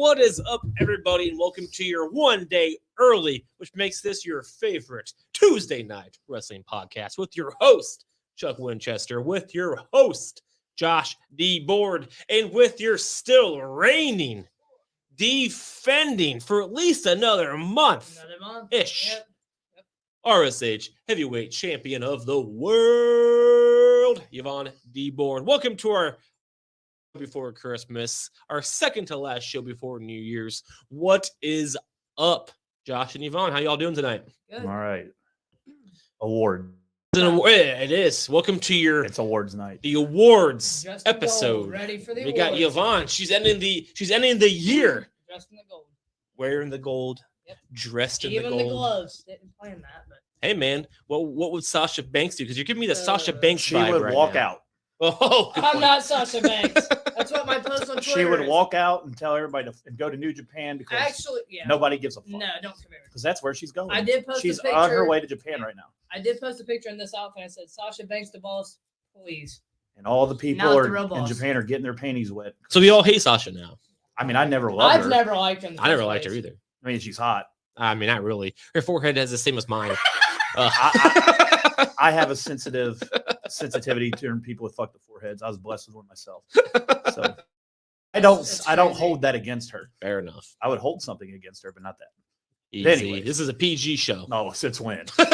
What is up, everybody, and welcome to your one day early, which makes this your favorite Tuesday night wrestling podcast with your host, Chuck Winchester, with your host, Josh D. Board, and with your still reigning, defending for at least another month-ish, Yep. RSH heavyweight champion of the world, Yvonne D. Board. Welcome to our before Christmas, our second to last show before New Year's. What is up, Josh and Yvonne? How y'all doing tonight? Good. All right. Award. It is. Welcome to It's awards night. the awards Dressed in episode. gold, ready for the We got awards. Yvonne. She's ending the year Dressed in the gold. wearing the gold, Yep. dressed in Even the the gold. gloves. Didn't plan that, but Hey man, what would Sasha Banks do? Because you're giving me the Sasha Banks She vibe would right walk now. out. Oh, good I'm point. not Sasha Banks. That's what my post on Twitter She would is. walk out and tell everybody to go to New Japan because Actually, yeah. nobody gives a fuck. No, don't come here. Because that's where she's going. I did post She's a picture. on her way to Japan right now. I did post a picture in this outfit. I said, Sasha Banks the boss, please. And all the people Not the real in boss. Japan are getting their panties wet. So we all hate Sasha now. I mean, I never loved I've her. never liked him. in the I never first liked her place. either. I mean, she's hot. I mean, not really. Her forehead has the same as mine. I have a sensitivity to people with fucked up foreheads. I was blessed with one myself. So I don't crazy. hold that against her. Fair enough. I would hold something against her, but not that. Easy. Anyways. This is a PG show. No, since when? So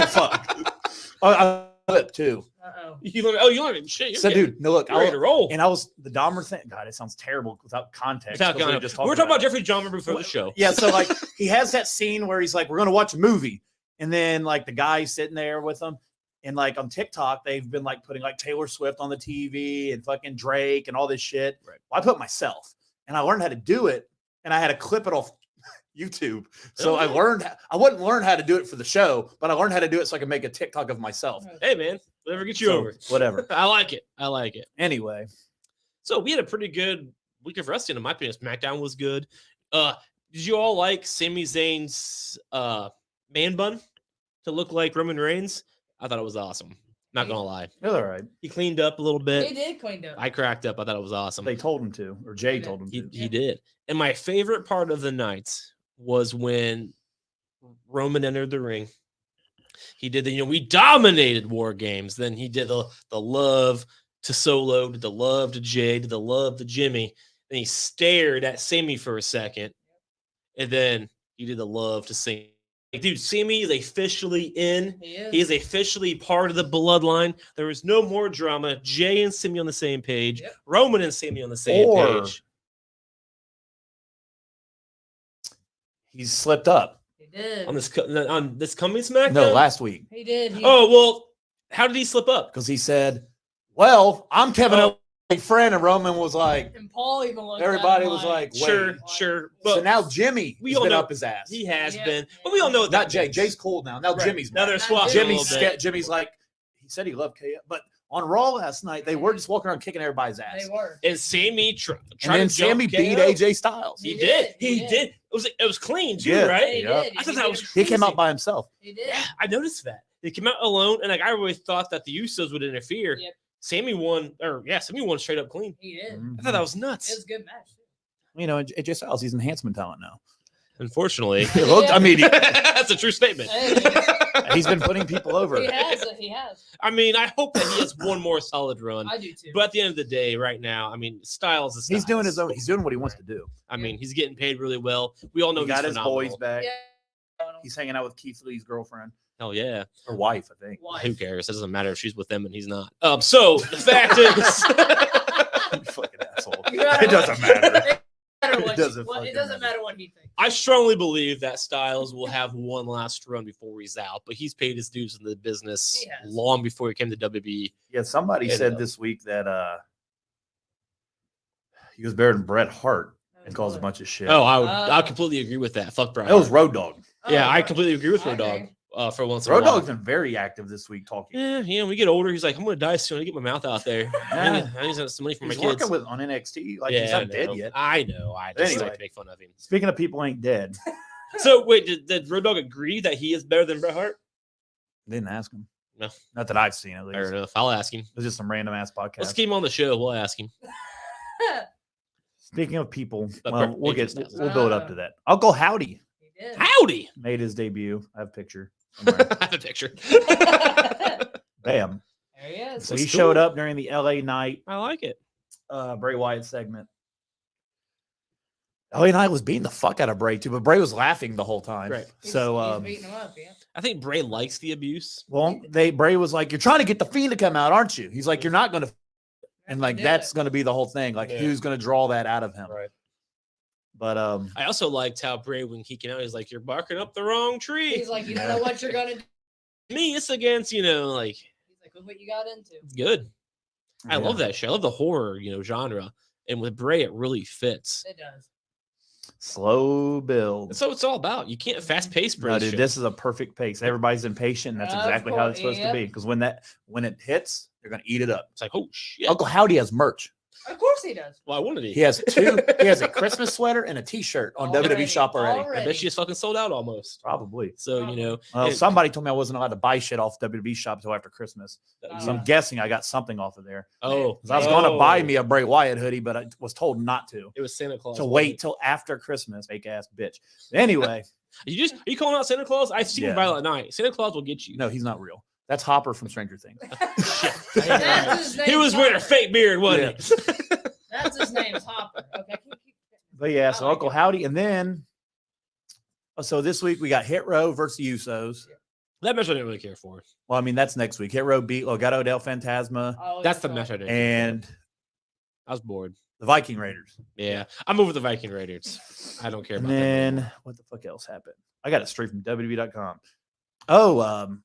fuck. I flipped too. Uh-oh. You learned shit. You're So, getting dude, no, look, ready to roll. and I was the Dahmer thing. God, it sounds terrible without context. Without 'cause we were going- just we're talking about it. Jeffrey Dahmer before the show. Yeah, so like he has that scene where he's like, "We're gonna watch a movie," and then like the guy's sitting there with him, and like on TikTok they've been like putting like Taylor Swift on the TV and fucking Drake and all this shit. Right. Well, I put myself, and I learned how to do it, and I had to clip it off YouTube. So I wouldn't learn how to do it for the show, but I learned how to do it so I could make a TikTok of myself. Hey, man, whatever gets you So, over. whatever. I like it. I like it. Anyway, So we had a pretty good week of wrestling, in my opinion. SmackDown was good. Did you all like Sami Zayn's man bun to look like Roman Reigns? I thought it was awesome. Not gonna lie. it's all right. He cleaned up a little He bit. did clean up. I cracked up. I thought it was awesome. They told him to, or Jay told him He, to. he did. And my favorite part of the night was when Roman entered the ring. He did we dominated War Games. Then he did the love to Solo, did the love to Jay, did the love to Jimmy. Then he stared at Sammy for a second. And then he did the love to Sammy. Dude, Sammy is officially in. He is. He is officially part of the bloodline. There is no more drama. Jay and Sammy on the same page. Yep. Roman and Sammy on the same Or- page. He's slipped up. He did. On this coming SmackDown? No, last week. He did. He, Oh, well, how did he slip up? Because he said, "Well, I'm Kevin Owens' friend," and Roman was like, and Paul even looked everybody at him was like, "Wait." Sure. But So now Jimmy we has all been know- up his ass. he has Yeah. been. But we all know that. Not Jay. Jay's cool now. Now Right. Jimmy's Now mad. they're Not swapping Jimmy. a little bit. Jimmy's like, he said he loved KO, but on Raw last night they were just walking around kicking everybody's ass. They were. And Sammy tried And then to jump Sammy beat KO. AJ Styles. He He did. did. He He did. It was clean too, Yeah. right? He Yeah. did. I thought He that did was it. He came crazy. out by himself. He did. Yeah, I noticed that. They came out alone, and like I really thought that the Usos would interfere. Yep. Sammy won straight up clean. He did. I thought that was It nuts. was a good match. You know, AJ Styles, he's enhancement talent now. Unfortunately. He looked, I mean, That's a true statement. Hey, he's been putting people over. he has. He has. I mean, I hope that he has one more solid run. I do too. But at the end of the day, right now, I mean, Styles is He's doing Styles. his own. He's doing what he wants to do. I mean, he's getting paid really well. We all know He got he's his phenomenal. boys back. yeah. He's hanging out with Keith Lee's girlfriend Hell yeah. or wife, I think. Wife. Who cares? It doesn't matter if she's with them and he's not. So the fact is, You fucking asshole. You gotta- It doesn't matter. It doesn't doesn't fucking matter what he thinks. I strongly believe that Styles will have one last run before he's out, but he's paid his dues in the business He has. long before he came to WWE. Yeah, somebody Yeah, said no. this week that he was better than Bret Hart and caused a bunch of shit. Oh, I completely agree with that. Fuck Brian. that was Road Dogg. Yeah, Oh, I completely agree with I Road Dogg. agree. For once in a Road while. Dogg's been very active this week talking. Yeah, we get older. He's like, I'm gonna die soon. I get my mouth out there. I need some money for my He's kids. working with on NXT. Like yeah, he's I not dead know. yet. I know. I just Anyway. like to make fun of him. Speaking of people ain't dead, So wait, did Road Dogg agree that he is better than Bret Hart? didn't ask him. No. Not that I've seen at least. Fair enough. I'll ask him. It was just some random ass podcast. Let's keep him on the show. We'll ask him. Speaking of people, But well, Bret just we'll doesn't. build up to that. Uncle Howdy He did. Howdy. made his debut. I have a picture. somewhere. I have a picture. Bam. There he is. So That's he showed cool. up during the LA Knight I like it. Bray Wyatt segment. LA Knight was beating the fuck out of Bray too, but Bray was laughing the whole time. Right. So he's beating him up, yeah. I think Bray likes the abuse. well, Bray was like, "You're trying to get the Fiend to come out, aren't you?" He's like, "You're not going to," and like Do that's it. going to be the whole thing. Like, Yeah. who's going to draw that out of him? Right. But I also liked how Bray, when he came out, he's like, "You're barking up the wrong tree." He's like, you don't know what you're gonna do. Me, it's against, like, He's like, look what you got into. it's good. I yeah. love that shit. I love the horror, genre. And with Bray, it really fits. It does. Slow build. That's what it's all about. You can't fast pace Bray. No, dude, shit. this is a perfect pace. Everybody's impatient. And that's Of exactly how course, it's supposed yeah. to be. Because when it hits, they're gonna eat it up. It's like, oh shit. Uncle Howdy has merch. Of course he does. Well, I wanted it. He has two. He has a Christmas sweater and a T-shirt on WWE Shop already. I bet she just fucking sold out almost. Probably. So, Well, and- somebody told me I wasn't allowed to buy shit off WWE Shop until after Christmas. So I'm guessing I got something off of there. oh, 'Cause I was going to buy me a Bray Wyatt hoodie, but I was told not to. It was Santa Claus. To wait till after Christmas, fake ass bitch. Anyway, Are you calling out Santa Claus? I've seen Yeah. Violet Night. Santa Claus will get you. no, he's not real. That's Hopper from Stranger Things. That's his He name, was wearing a Hopper. fake beard, wasn't he? That's his name's Hopper. Okay. But yeah, so I like Uncle it. Howdy, and then so this week we got Hit Row versus Usos. That match I didn't really care for. Well, I mean that's next week. Hit Row beat Legado del Fantasma Oh, That's the yeah, match I didn't. and I was bored. the Viking Raiders. Yeah, I'm over the Viking Raiders. I don't care And about that. then what the fuck else happened? I got it straight from WWE.com. Oh,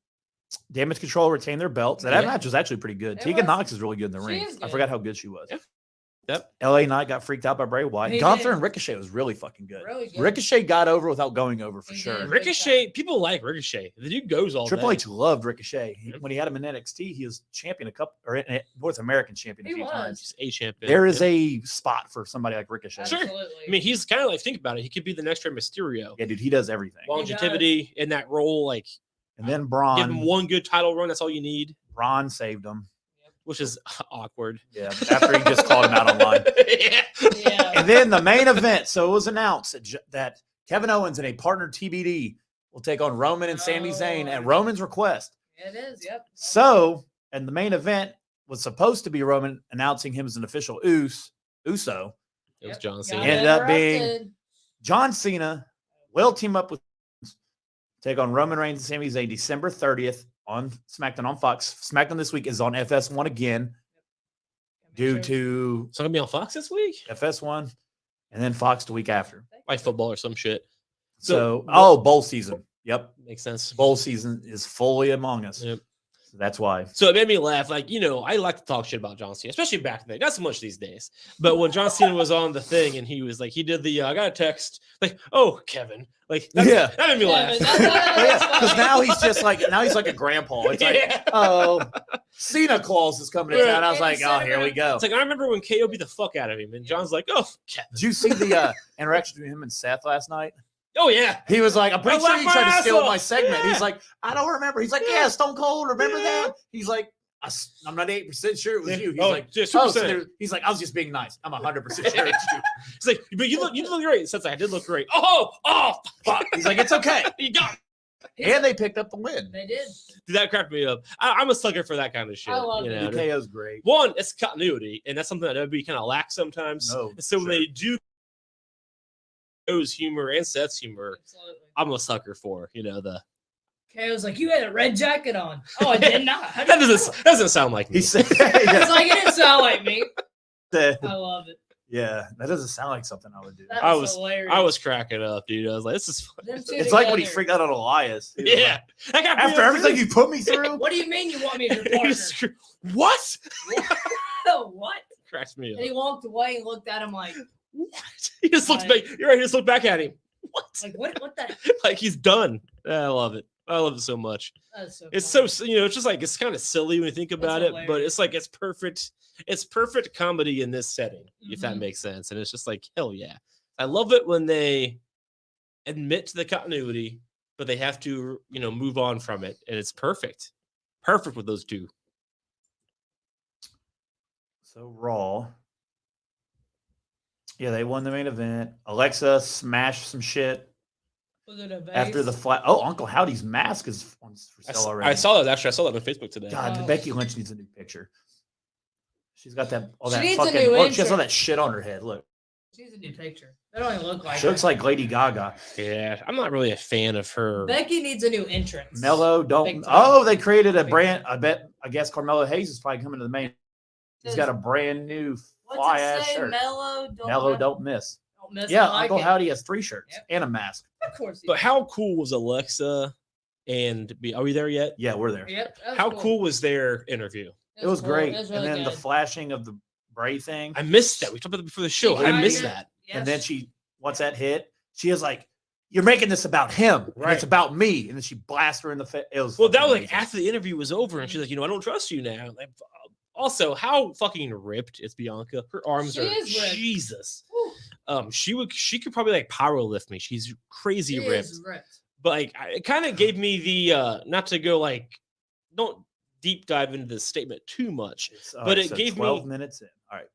Damage Control retained their belts. That Yeah. match was actually pretty good. It Tegan was. Knox is really good in the She ring. is I good. forgot how good she was. Yeah. Yep. LA Knight got freaked out by Bray Wyatt. He Gunther did. and Ricochet was really fucking good. Really good. Ricochet got over without going over for He sure. did. Ricochet, people like Ricochet. The dude goes all Triple day. H loved Ricochet. Yep. When he had him in NXT, he was champion North American champion a He few was. times. He's a champion. There is Yep. a spot for somebody like Ricochet. Sure. Absolutely. I mean, he's kind of like, think about it. He could be the next Rey Mysterio. Yeah, dude, he does everything. Longevity in that role, like And then give him Braun, one good title run. That's all you need, Braun saved him. which is awkward. Yeah, after he just called him out online. Yeah. Yeah. And then the main event. So it was announced that Kevin Owens and a partner TBD will take on Roman and Sami Zayn at Roman's request. It is. Yep. So, and the main event was supposed to be Roman announcing him as an official Uso. It was Yep. John Got Cena. Ended up being- interrupted. John Cena will team up with take on Roman Reigns and Sami Zayn December 30th on SmackDown on Fox. SmackDown this week is on FS1 again due to It's not gonna be on Fox this week, FS1 and then Fox the week after. like football or some shit. So, So- bowl season. Yep. Makes sense. Bowl season is fully among us. Yep. So that's why. So it made me laugh. Like, I like to talk shit about John Cena, especially back then. Not so much these days. But when John Cena was on the thing and he was like, he did the, I got a text, like, oh, Kevin. Like, that made me laugh. Because now he's just like a grandpa. It's like, Yeah. oh, Cena Claus is coming to town. I was like, oh, here we go. It's like, I remember when KO beat the fuck out of him. And John's like, oh, Kevin. Did you see the interaction between him and Seth last night? Oh, yeah. He was like, I'm pretty I sure laughed he my tried to ass steal off. my segment. Yeah. He's like, I don't remember. He's like, yeah, Stone Cold, remember that? He's like, I'm not 8% sure it was you. He's Oh, like, yeah, oh, 2%. he's like, I was just being nice. I'm 100% sure it's you. He's like, but you look great. Since I did look great. Oh, Fuck. He's like, it's okay. you got it. And they picked up the win. They did. Dude, that cracked me up. I'm a sucker for that kind of shit. I love it. DKO's great. One, it's continuity, and that's something that WWE kind of lacks sometimes. No, And so when sure. they do Joe's humor and Seth's humor, Absolutely. I'm a sucker for. The KO's like, you had a red jacket on. Oh, I did not. How that did doesn't sound like me. He said, It's like, it didn't sound like me. yeah, I love it. that doesn't sound like something I would do. That I was was- hilarious. I was cracking up, dude. I was like, this is fun. Them two It's like when he together. freaked out on Elias. He was Yeah. That got like, me after up, everything too. you put me through, What do you mean you want me as your He partner? screw- what? What? Cracks me And he up. walked away and looked at him like, What? He just looks Like- back. You're right. He just looked back at him. What? what the? Like he's done. I love it. I love it so much. That is so It's funny. so it's just like it's kind of silly when you think about it, but hilarious. it's like it's perfect. It's perfect comedy in this setting, if that Mhm. makes sense. And it's just like hell yeah. I love it when they admit to the continuity, but they have to move on from it, and it's perfect. Perfect with those two. So Raw. Yeah, they won the main event. Alexa smashed some shit Was it a base? after the flat. Oh, Uncle Howdy's mask is for sale already. I saw that actually. I saw that on Facebook today. God, Oh. Becky Lynch needs a new picture. She's got that all She that needs a fucking. new Look, she has all entrance. that shit on her head. Look, She's a new picture. That don't even look like she her. looks like Lady Gaga. Yeah, I'm not really a fan of her. Becky needs a new entrance. Mello Big don't. time. Oh, they created a Big brand. I guess Carmelo Hayes is probably coming to the main. He's got a brand new What's fly it ass say? shirt. Mellow Don't miss. Don't miss. Yeah, I like Uncle it. Howdy has 3 shirts Yep. and a mask. Of course. But how cool was Alexa? And are we there yet? Yeah, we're there. Yep. that was How cool was their interview? It was cool. great. It was really and then good. the flashing of the Bray thing. I missed that. We talked about that before the show. I missed that. Yes. And then once that hit, she is like, "You're making this about him, and Right. it's about me." And then she blasts her in the face. It was Well, that fucking was like amazing. after the interview was over, and she's like, I don't trust you now. Like, also, how fucking ripped is Bianca? Her arms She are is ripped. Jesus. Whew. She could probably like power lift me. She's crazy She ripped. is ripped. But like, it kind of gave me the not to go like, don't deep dive into this statement too much. All but right, it so gave 12 me- minutes in. All right.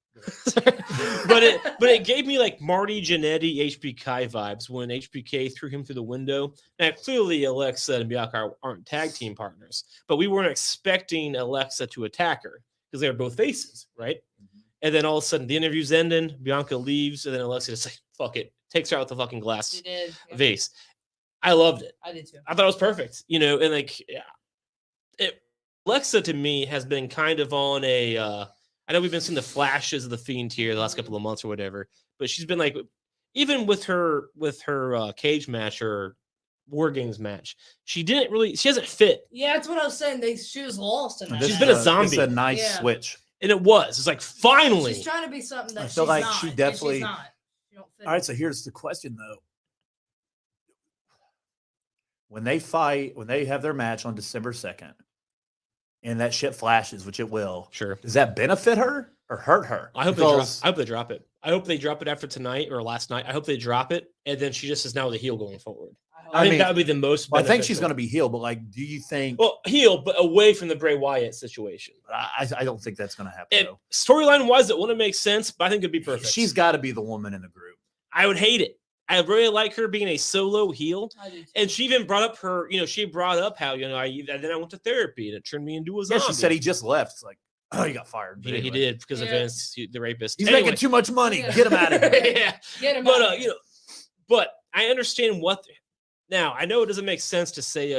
but it gave me like Marty Jannetty, HBK vibes when HBK threw him through the window. Now clearly Alexa and Bianca aren't tag team partners, but we weren't expecting Alexa to attack her because they were both faces, right? And then all of a sudden the interview's ending, Bianca leaves, and then Alexa just like fuck it, takes her out with the fucking glass She did. Yep. vase. I loved it. I did too. I thought it was perfect, and like, yeah, Alexa to me has been kind of on a. I know we've been seeing the flashes of the Fiend here the last couple of months or whatever, but she's been like, even with her cage match or War Games match, she hasn't fit, Yeah, that's what I was saying. She was lost in that. This She's is been a This zombie. is a nice Yeah. switch. and it was. It's like finally. She's trying to be something that I feel she's like not, she and definitely- She's not. She don't fit All right, in. so here's the question though. When they fight, when they have their match on December 2nd, and that shit flashes, which it will, Sure. does that benefit her or hurt her? I hope Because- they drop it. I hope they drop it after tonight or last night. I hope they drop it, and then she just is now the heel going forward. hope- I, I think mean, that would be the most. Well, I think she's beneficial. going to be healed, but like, do you think? Well, heel, but away from the Bray Wyatt situation. I don't think that's going to happen. And though. storyline wise, it wouldn't make sense, but I think it'd be perfect. She's got to be the woman in the group. I would hate it. I really like her being a solo heel. I do too. And she even brought up she brought up how, then I went to therapy and it turned me into a Yeah, zombie. she said he just left. It's like, oh, he got fired. But He anyway. did because of Yeah. Vince, the rapist. He's Anyway. making too much money. Yeah. Get him out of here. Yeah. Get him But, out of here. but I understand now I know it doesn't make sense to say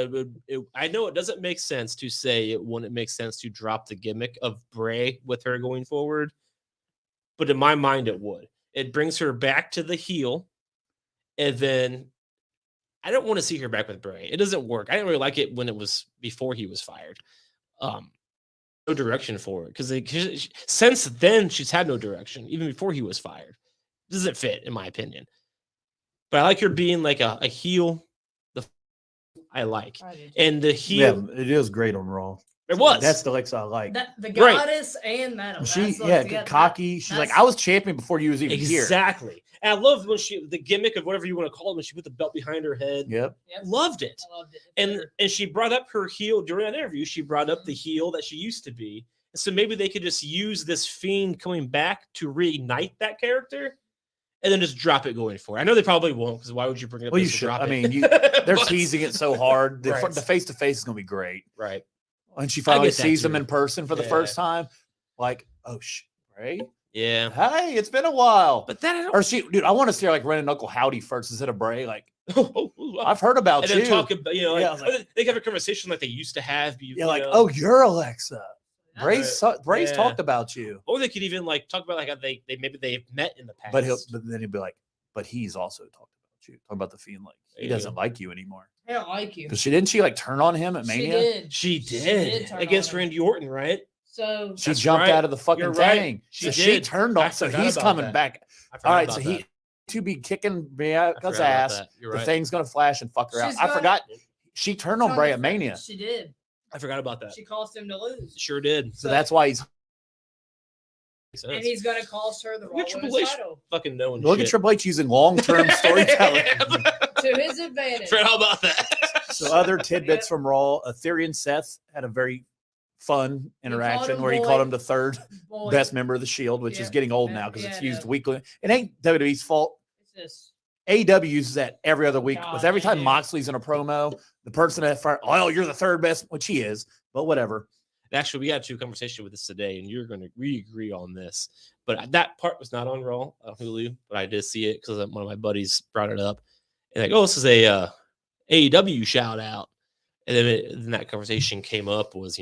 I know it doesn't make sense to say it wouldn't make sense to drop the gimmick of Bray with her going forward, but in my mind it would. It brings her back to the heel, and then I don't want to see her back with Bray. It doesn't work. I didn't really like it when it was before he was fired. No direction for it because since then she's had no direction even before he was fired. It doesn't fit in my opinion. But I like her being like a heel. I like. I do too. And the heel, Yeah, it is great on Raw. it was. That's the Alexa I like. The Right. goddess and that. She, that's yeah, together. cocky. She's like, that's- I was champion before you was even here. exactly. And I love when the gimmick of whatever you want to call it, when she put the belt behind her head. Yep. Yep. Loved it. I loved it. And she brought up her heel during that interview. She brought up the heel that she used to be. And so maybe they could just use this Fiend coming back to reignite that character and then just drop it going forward. I know they probably won't because why would you bring it up? Well, you just to should. drop I it? mean, they're But- teasing it so hard. The Right. face-to-face is going to be great. Right. When she finally get that sees him too. in person for the Yeah. first time, like, oh, right? Yeah. Hey, it's been a while. But that I don't. Or dude, I want to see her like running Uncle Howdy first instead of Bray. Like, I've I've heard about and you. then talk about, Yeah, I was like- they have a conversation like they used to have. Yeah, like, oh, you're Alexa. Bray's Yeah. talked about you. Or they could even like talk about like how they maybe they've met in the past. But then he'll be like, but he's also talked about you. Talking about the Fiend, like he There you doesn't go. like you anymore. I don't like you. Because didn't she like turn on him at She Mania? did. She She did, did turn against on him. Randy Orton, right? So She That's jumped right. out of the fucking You're right. thing. She So she did. turned I on. So forgot he's about coming that. back. I forgot All right, about so that. he to be kicking I Bianca's forgot about ass. that. You're The right. thing's gonna flash and fuck her out. She's I gonna- forgot. She turned on Bray at Mania, She did. I forgot about that. She caused him to lose. Sure did. so that's why he's. Makes And sense. he's going to cost her the Raw Look at Triple Women's H. title Fucking knowing Look shit. at Triple H using long-term storytelling. to his advantage. Forgot about that. So other tidbits from Raw: Theory and Seth had a very fun interaction him where he boy. called him the third Boy, best member of the Shield, which is Yeah. getting old Yeah, now because it's yeah, used no. weekly. It ain't WWE's fault. It's just AEW uses that every other week. God, With every they time do. Moxley's in a promo, the person at front, oh, you're the third best, which he is, but whatever. Actually, we got to a conversation with this today, and we agree on this. But that part was not on Raw on Hulu, but I did see it because one of my buddies brought it up. And like, oh, this is a AEW shout out. And then that conversation came up was,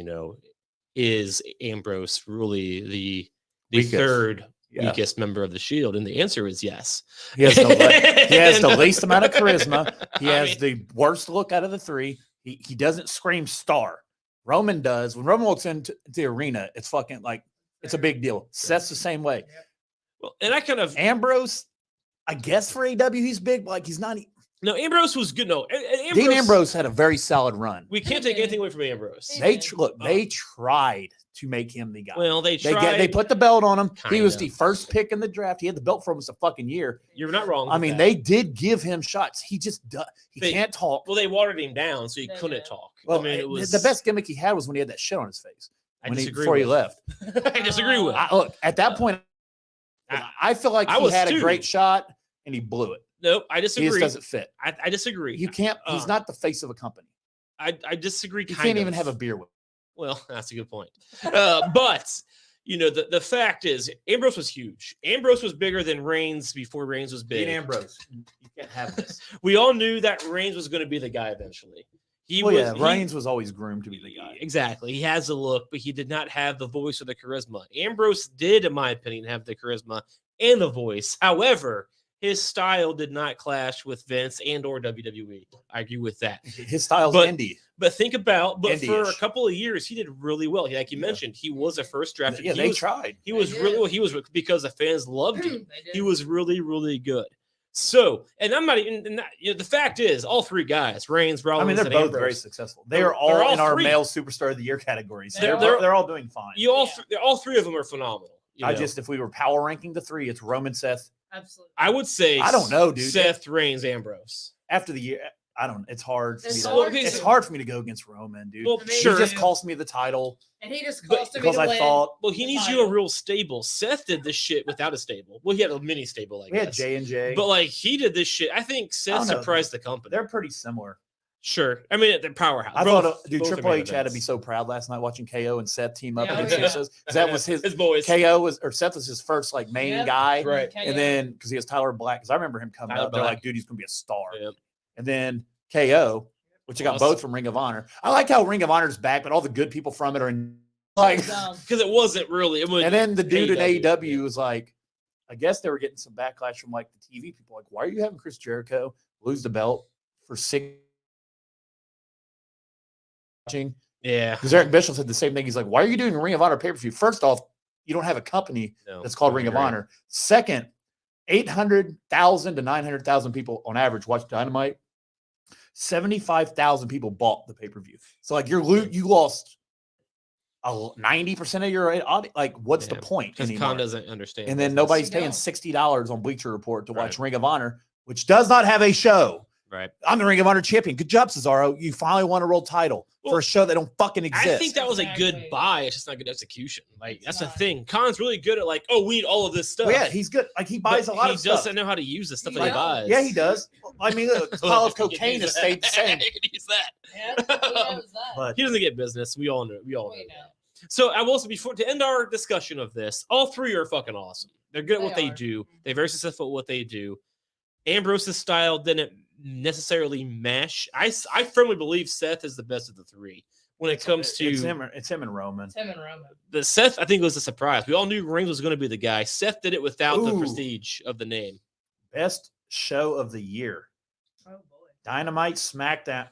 is Ambrose really the Weakest. third Yeah. weakest member of the Shield? And the answer is yes. He has the least amount of charisma. He I has the worst look out of the three. He doesn't scream star. Roman does. When Roman walks into the arena, it's fucking like it's a big deal. Seth's the same way. Well, and I kind of Ambrose, I guess for AEW he's big, but like he's not. no, Ambrose was good. No, Ambrose, Dean Ambrose had a very solid run. We can't take anything away from Ambrose. They tried to make him the guy. Well, they They tried. they put the belt on him. He was Kinda. the first pick in the draft. He had the belt for almost a fucking year. You're not wrong. I with mean, that. they did give him shots. He just They- can't talk. Well, they watered him down, so he They couldn't did. talk. Well, I mean, it was the best gimmick he had was when he had that shit on his face I when disagree before he with. left. I disagree with. Look, at that point, I feel like I he was had too. a great shot and he blew it. Nope, I He just disagree. doesn't fit. I disagree. You can't. He's not the face of a company. I disagree. You kind can't even of. have a beer with. Well, that's a good point. But the fact is, Ambrose was huge. Ambrose was bigger than Reigns before Reigns was big. Dean Ambrose. You can't have this. We all knew that Reigns was going to be the guy eventually. Reigns was always groomed to be the guy. Exactly. He has the look, but he did not have the voice or the charisma. Ambrose did, in my opinion, have the charisma and the voice. However, his style did not clash with Vince and or WWE. I agree with that. His style's But- indie. But think about, for a Indie-ish. couple of years, he did really well. Like you Yeah. mentioned, he was a first drafted. Yeah, he they was, tried. He was They really did. well. He was because the fans loved him. They did. He was really, really good. So, and I'm not even. And that, the fact is, all three guys, Reigns, Rollins, I mean, they're and both Ambrose, very successful. They They're- are they're all all in our three. male superstar of the year categories. They're- They're all doing fine. all three of them are phenomenal. If we were power ranking the three, it's Roman, Seth. Absolutely. I would say, I don't know, dude. Seth, Reigns, Ambrose. After the year, I don't. It's hard. For me It's to, hard it's to- hard for me to go against Roman, dude. Well, I mean, sure. He just cost me the title And he just But- cost him because I thought Well, he needs you a real stable. Seth did this shit without a stable. Well, he had a mini stable, I we had guess. J&J. But like he did this shit. I think Seth don't know. surprised the company. They're pretty similar. Sure. I mean, they're powerhouse. I Both- thought, dude, both are Triple main H had to be events. so proud last night watching KO and Seth team up Yeah, against yeah. Usos. 'Cause that was his boys. Seth was his first like main Yep. guy. Right. And then because he has Tyler Black, because I remember him coming Tyler up, they're Black. like, dude, he's gonna be a star. Yep. And then KO, which I got Awesome. both from Ring of Honor. I like how Ring of Honor's back, but all the good people from it are in like. Because it wasn't really. It was, And then the dude in AEW. AEW was like, I guess they were getting some backlash from like the TV people. Like, why are you having Chris Jericho lose the belt for 6? Yeah. Because Eric Bischoff said the same thing. He's like, why are you doing a Ring of Honor pay-per-view? First off, you don't have a company No, that's called I Ring of agree. Honor. Second, 800,000 to 900,000 people on average watch Dynamite. 75,000 people bought the pay-per-view. So like you lost 90% of your audience. Like, what's the Yeah, point Because anymore? Khan doesn't understand. And then business. nobody's You paying don't. $60 on Bleacher Report to watch Right. Ring of Honor, which does not have a show. Right. I'm the Ring of Honor champion. Good job, Cesaro. You finally won a world title Well, for a show that don't fucking exist. I think that was a good Exactly. buy. It's just not good execution. Like It's that's the not. thing. Khan's really good at like, oh, we need all of this stuff. Well, yeah, he's good. Like he buys but a lot he of stuff. doesn't know how to use the stuff He that he don't. buys. Yeah, he does. I mean, look, the pile of He can cocaine use has that. stayed the same. He can use that. Yeah, he knows that. But He doesn't get business. We all know. We all know. We know. that. So I will also before to end our discussion of this, all three are fucking awesome. They're good at what They they are. do. They're very successful at what they do. Ambrose's style didn't necessarily mesh. I firmly believe Seth is the best of the three when it comes to it's him and Roman. It's him and Roman. the Seth. I think was a surprise. We all knew Reigns was going to be the guy. Seth did it without the Ooh. prestige of the name. Best show of the year. Oh boy. Dynamite, SmackDown.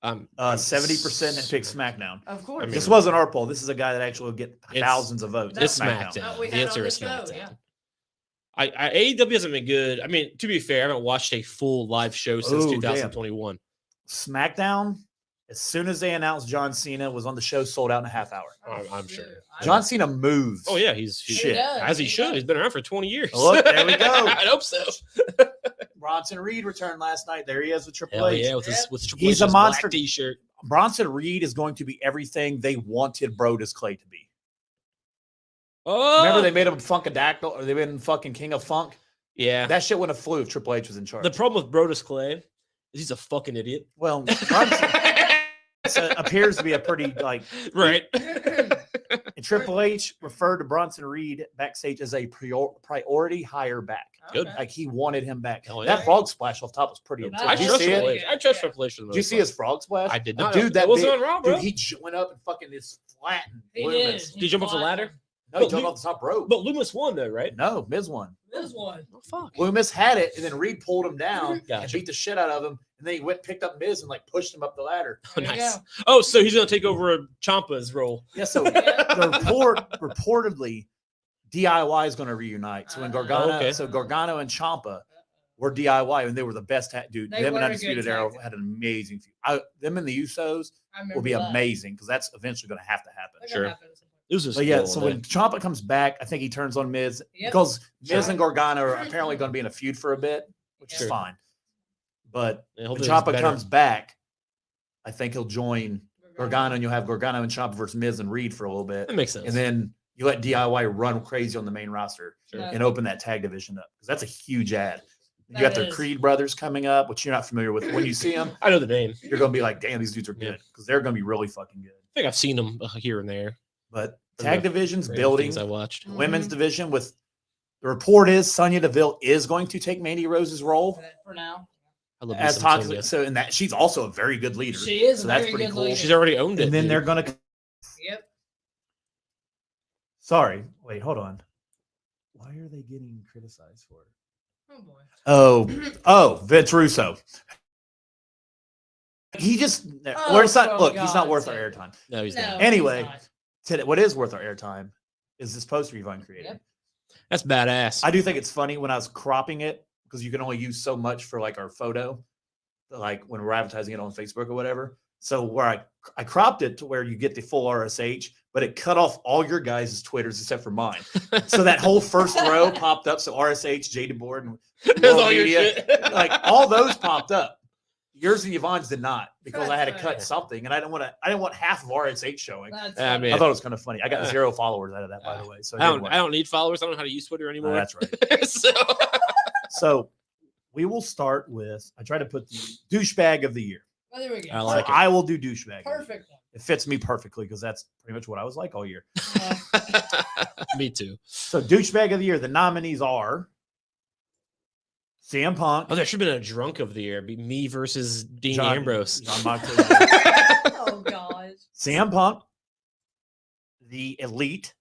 70% had picked SmackDown. Of course. I mean, This wasn't our poll. This is a guy that actually will get It's- thousands of votes. It's SmackDown. SmackDown. we The had answer on is the show, SmackDown. yeah. AEW hasn't been good. I mean, to be fair, I haven't watched a full live show since Ooh, damn. 2021. SmackDown, as soon as they announced John Cena was on the show, sold out in a half hour. I'm sure. John Cena moves. Oh yeah, he's Shit. does, as he he should. does. He's been around for 20 years. Look, there we go. I hope so. Bronson Reed returned last night. There he is with Triple Hell H. yeah, with his Yep. with Triple He's a H's monster. black T-shirt. Bronson Reed is going to be everything they wanted Brodus Clay to be. Oh, Remember they made him Funkadactyl, or they made him fucking King of Funk? yeah. That shit wouldn't have flew if Triple H was in charge. The problem with Brodus Clay is he's a fucking idiot. Well, Bronson appears to be a pretty, like, right. and Triple H referred to Bronson Reed backstage as a priority hire back. Good. Okay. Like, he wanted him back. Hell yeah. That frog splash off top was pretty I intense. I Did you trust see Triple it? H. I trust Triple H for the Did you most see part. his frog splash? I did not. Dude, that it wasn't big, on Raw, bro. dude, he went up and fucking just flattened He Loomis. did. Did he jump off the ladder? No, he But jumped Lu- off the top rope. But Loomis won though, right? No, Miz won. This one. Oh fuck. Loomis had it, and then Reed pulled him down and Gotcha. beat the shit out of him. And then he went picked up Miz and like pushed him up the ladder. Oh, There you nice. go. Oh, so he's gonna take over Ciampa's role. Yeah, so reportedly DIY is going to reunite. So when Gargano, Okay. so Gargano and Ciampa were DIY, and they were the best. Dude, They them were and a good Undisputed tag Era team. had an amazing feud. Them and the Usos I remember will be that. amazing because that's eventually going to have to happen. They're Sure. gonna happen at some point. It was just But yeah, cool, so man. when Ciampa comes back, I think he turns on Miz Yep. because Miz Sure. and Gargano are apparently going to be in a feud for a bit, which Sure. is fine. But Yeah, when hopefully Ciampa it's better. comes back, I think he'll join Gargano, and you'll have Gargano and Ciampa versus Miz and Reed for a little bit, That makes sense. and then you let DIY run crazy on the main roster Sure. Yeah. and open that tag division up because that's a huge ad. You That got the is. Creed brothers coming up, which you're not familiar with. When you see them, I know the name. you're going to be like, "Damn, these dudes are Yeah. good," because they're going to be really fucking good. I think I've seen them here and there. But From tag the divisions Random building. things I watched. Women's division with the report is Sonya Deville is going to take Mandy Rose's role For now. I love as me some toxic. Sonya. So in that she's also a very good leader. She is So a that's very pretty good cool. leader. She's already owned it. And then dude. they're gonna Yep. sorry, wait, hold on. Why are they getting criticized for it? Oh boy. Oh, Vince Russo. He just Oh, or it's not for look, he's not God's worth our sake. airtime. No, he's No, not. Anyway, he's not. Today, what is worth our airtime is this poster Yvonne created. Yep. That's badass. I do think it's funny when I was cropping it because you can only use so much for like our photo, like when we're advertising it on Facebook or whatever. So where I cropped it to where you get the full RSH, but it cut off all your guys' Twitters except for mine. So that whole first row popped up. So RSH, Jada Board, and That's World all your Media, shit. like all those popped up. Yours and Yvonne's did not because I had to That's cut right. something, and I didn't want half of RSH showing. That's I funny. mean, I thought it was kind of funny. I got 0 followers out of that, by the way. So I don't need followers. I don't know how to use Twitter No, anymore. that's right. so So we will start with. I try to put the douchebag of the year. Oh, there we go. I So like it. I will do douchebag. of the year. Perfect one. It fits me perfectly because that's pretty much what I was like all year. me too. So douchebag of the year. The nominees are CM Punk, Oh, there should have been a drunk of the year. Be me versus Dean John- Ambrose. John Moxley, Oh gosh. CM Punk, the Elite,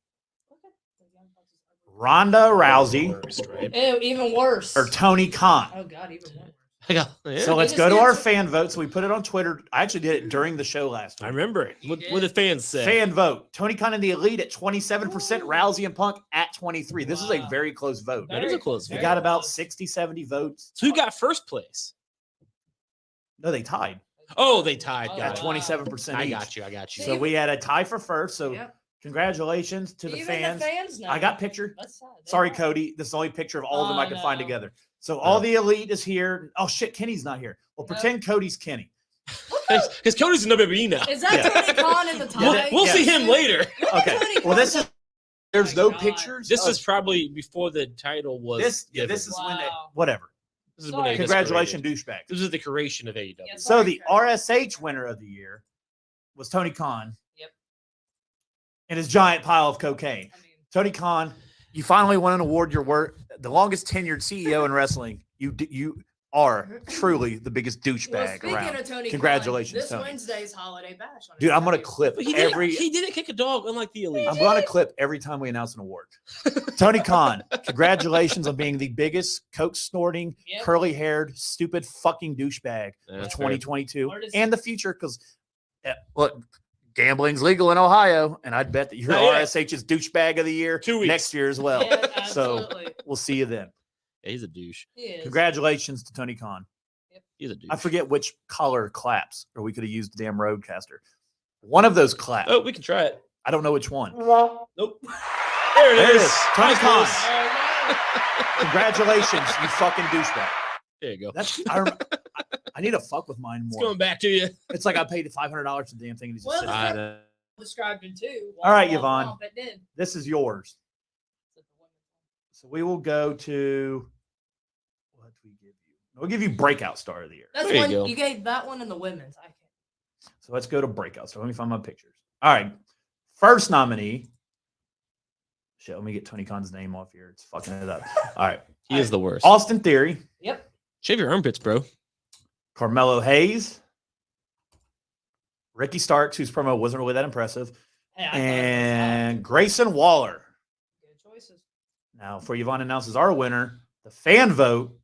Ronda Rousey, Worst, right? Ew, even worse. or Tony Khan. Oh god, even worse. I got- yeah, So let's just go to our answer- fan vote. So we put it on Twitter. I actually did it during the show last I week. remember it. You What did. did fans say? Fan vote. Tony Khan and the Elite at 27%, Rousey and Punk at 23. This is a Wow. very close vote. That is a close We vote. got about 60, 70 votes. So who got first place? No, they tied Oh, they tied. Oh, at Got it. 27% I each. got you. I got you. So we had a tie for first. So Yep. congratulations to the Even fans. the fans know. I got picture. That's sad. They Sorry, know. Cody. This is the only picture of all of them I Oh, could find no. together. So all No. the Elite is here. Oh shit, Kenny's not here. Well, No. pretend Cody's Kenny. Because Cody's in WWE now. Is that Yeah. Tony Khan in the top? We'll see him later. Okay. Well, this is. There's Oh no my God. pictures. This of- is probably before the title was. this. Yeah, given. this is when they. Wow. Whatever. This is when they Sorry. just Congratulations, created- douchebag. This is the creation of AEW. Yes. So Sorry, the Cody. RSH winner of the year was Tony Khan. Yep. And his giant pile of cocaine. I mean, Tony Khan, you finally won an award. Your work, the longest tenured CEO in wrestling. You are truly the biggest well, douchebag speaking around. of Tony Congratulations, Khan, this Tony. Wednesday's holiday bash. On Dude, I'm gonna AEW. clip But he every. didn't kick a dog, unlike the Elite. I'm gonna clip every time we announce an award. Tony Khan, congratulations on being the biggest coke snorting, Yep. curly haired, stupid fucking douchebag of That's fair. 2022 Where does- and the future. Because look, gambling's legal in Ohio, and I'd bet that you're Not yet. RSH's douchebag of the year 2 weeks. next year as well. Yeah, So absolutely. we'll see you then. Yeah, he's a douche. He is. Congratulations to Tony Khan. He's a douche. I forget which color claps, or we could have used the damn Roadcaster. One of those claps. Oh, we can try it. I don't know which one. Nope. There There it it is. is. Tony That Khan. was close. Oh, Congratulations, you fucking douchebag. There you go. That's I need to fuck with mine It's more. going back to you. It's like I paid $500 for the damn thing. And he's just Well, sitting I there. know. Described it too. All right, Yvonne. It did. This is yours. So we will go to what do we give you? We'll give you Breakout Star of the Year. That's There you one go. you gave that one in the women's. I can't. So let's go to Breakout Star. Let me find my pictures. All right. First nominee. Shit, let me get Tony Khan's name off here. It's fucking it up. All right. He is the worst. Austin Theory, Yep. Shave your armpits, bro. Carmelo Hayes, Ricky Starks, whose promo wasn't really that impressive, Hey, I thought and Grayson Waller. good choices. Now, before Yvonne announces our winner, the fan vote,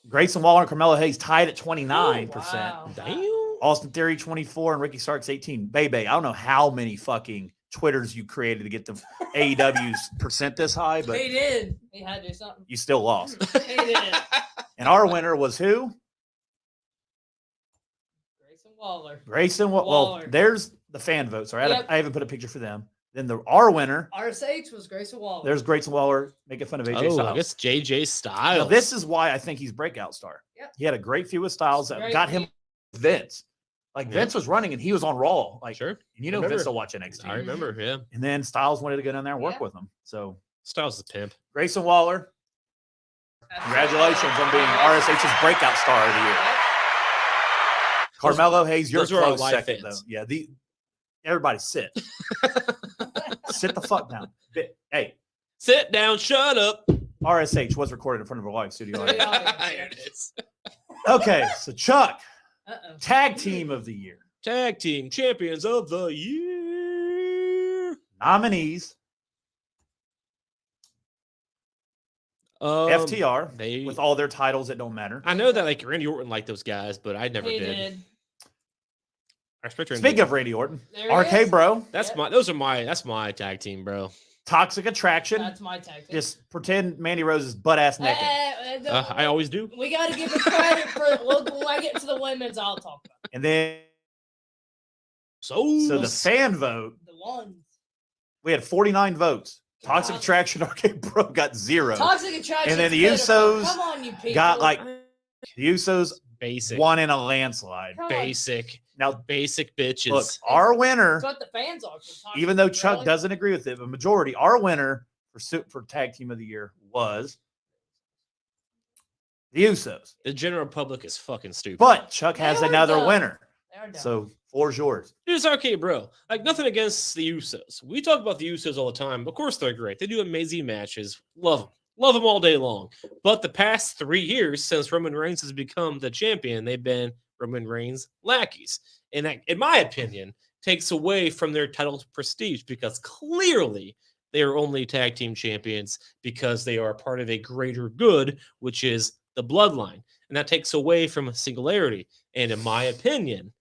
Grayson Waller and Carmelo Hayes tied at 29%. Wow. Damn. Austin Theory 24 and Ricky Starks 18. Bebe, I don't know how many fucking Twitters you created to get the AEW's percent this high, but He did. He had to do something. you still lost. He did. And our winner was who? Grayson Waller. Grayson. Well, Waller. there's the fan votes. Right? Yep. I haven't put a picture for them. Then our winner, RSH was Grayson Waller. there's Grayson Waller making fun of AJ Oh, Styles. I guess JJ Now, Styles. this is why I think he's Breakout Star. Yep. He had a great feud with Styles that Great got him Vince. Like Yeah. Vince was running and he was on Raw. Like, Sure. and you know Remember. Vince will watch NXT. I remember, yeah. And then Styles wanted to go down there and work Yeah. with him. So Styles is a pimp. Grayson Waller, congratulations on being RSH's Breakout Star of the Year. Carmelo Hayes, you're those are our close live second fans. though. Yeah, everybody sit. Sit the fuck down. Hey, Sit down, shut up. RSH was recorded in front of a live studio audience. There it is. Okay, so Chuck, Uh-oh. tag team of the year. Tag team champions of the year. Nominees, FTR, They with all their titles that don't matter. I know that like Randy Orton liked those guys, but I never He did. did. I respect Randy Speaking Orton. of Randy Orton, There he RK is. Bro, That's Yeah. that's my tag team, bro. Toxic Attraction, That's my tag team. just pretend Mandy Rose is butt ass naked. I always do. We got to give it credit for when I get to the women's, I'll talk about And then, So the fan vote, the ones. we had 49 votes. Toxic God. Attraction, RK Bro got 0. Toxic attraction. And then the Usos Come on, you people. got like the Usos basic, won in a landslide. Come on. basic, Now, basic bitches. look, our winner, That's what the fans are. for Toxic even though Chuck Really? doesn't agree with it, the majority, our winner for tag team of the year was the Usos. The general public is fucking stupid. But Chuck They has are another dumb. winner. They are dumb. So floor's yours. Dude, it's okay, bro. Like, nothing against the Usos. We talk about the Usos all the time. Of course, they're great. They do amazing matches. Love them. Love them all day long. But the past 3 years since Roman Reigns has become the champion, they've been Roman Reigns lackeys. And that, in my opinion, takes away from their title prestige because clearly they are only tag team champions because they are a part of a greater good, which is the bloodline. And that takes away from singularity. And in my opinion,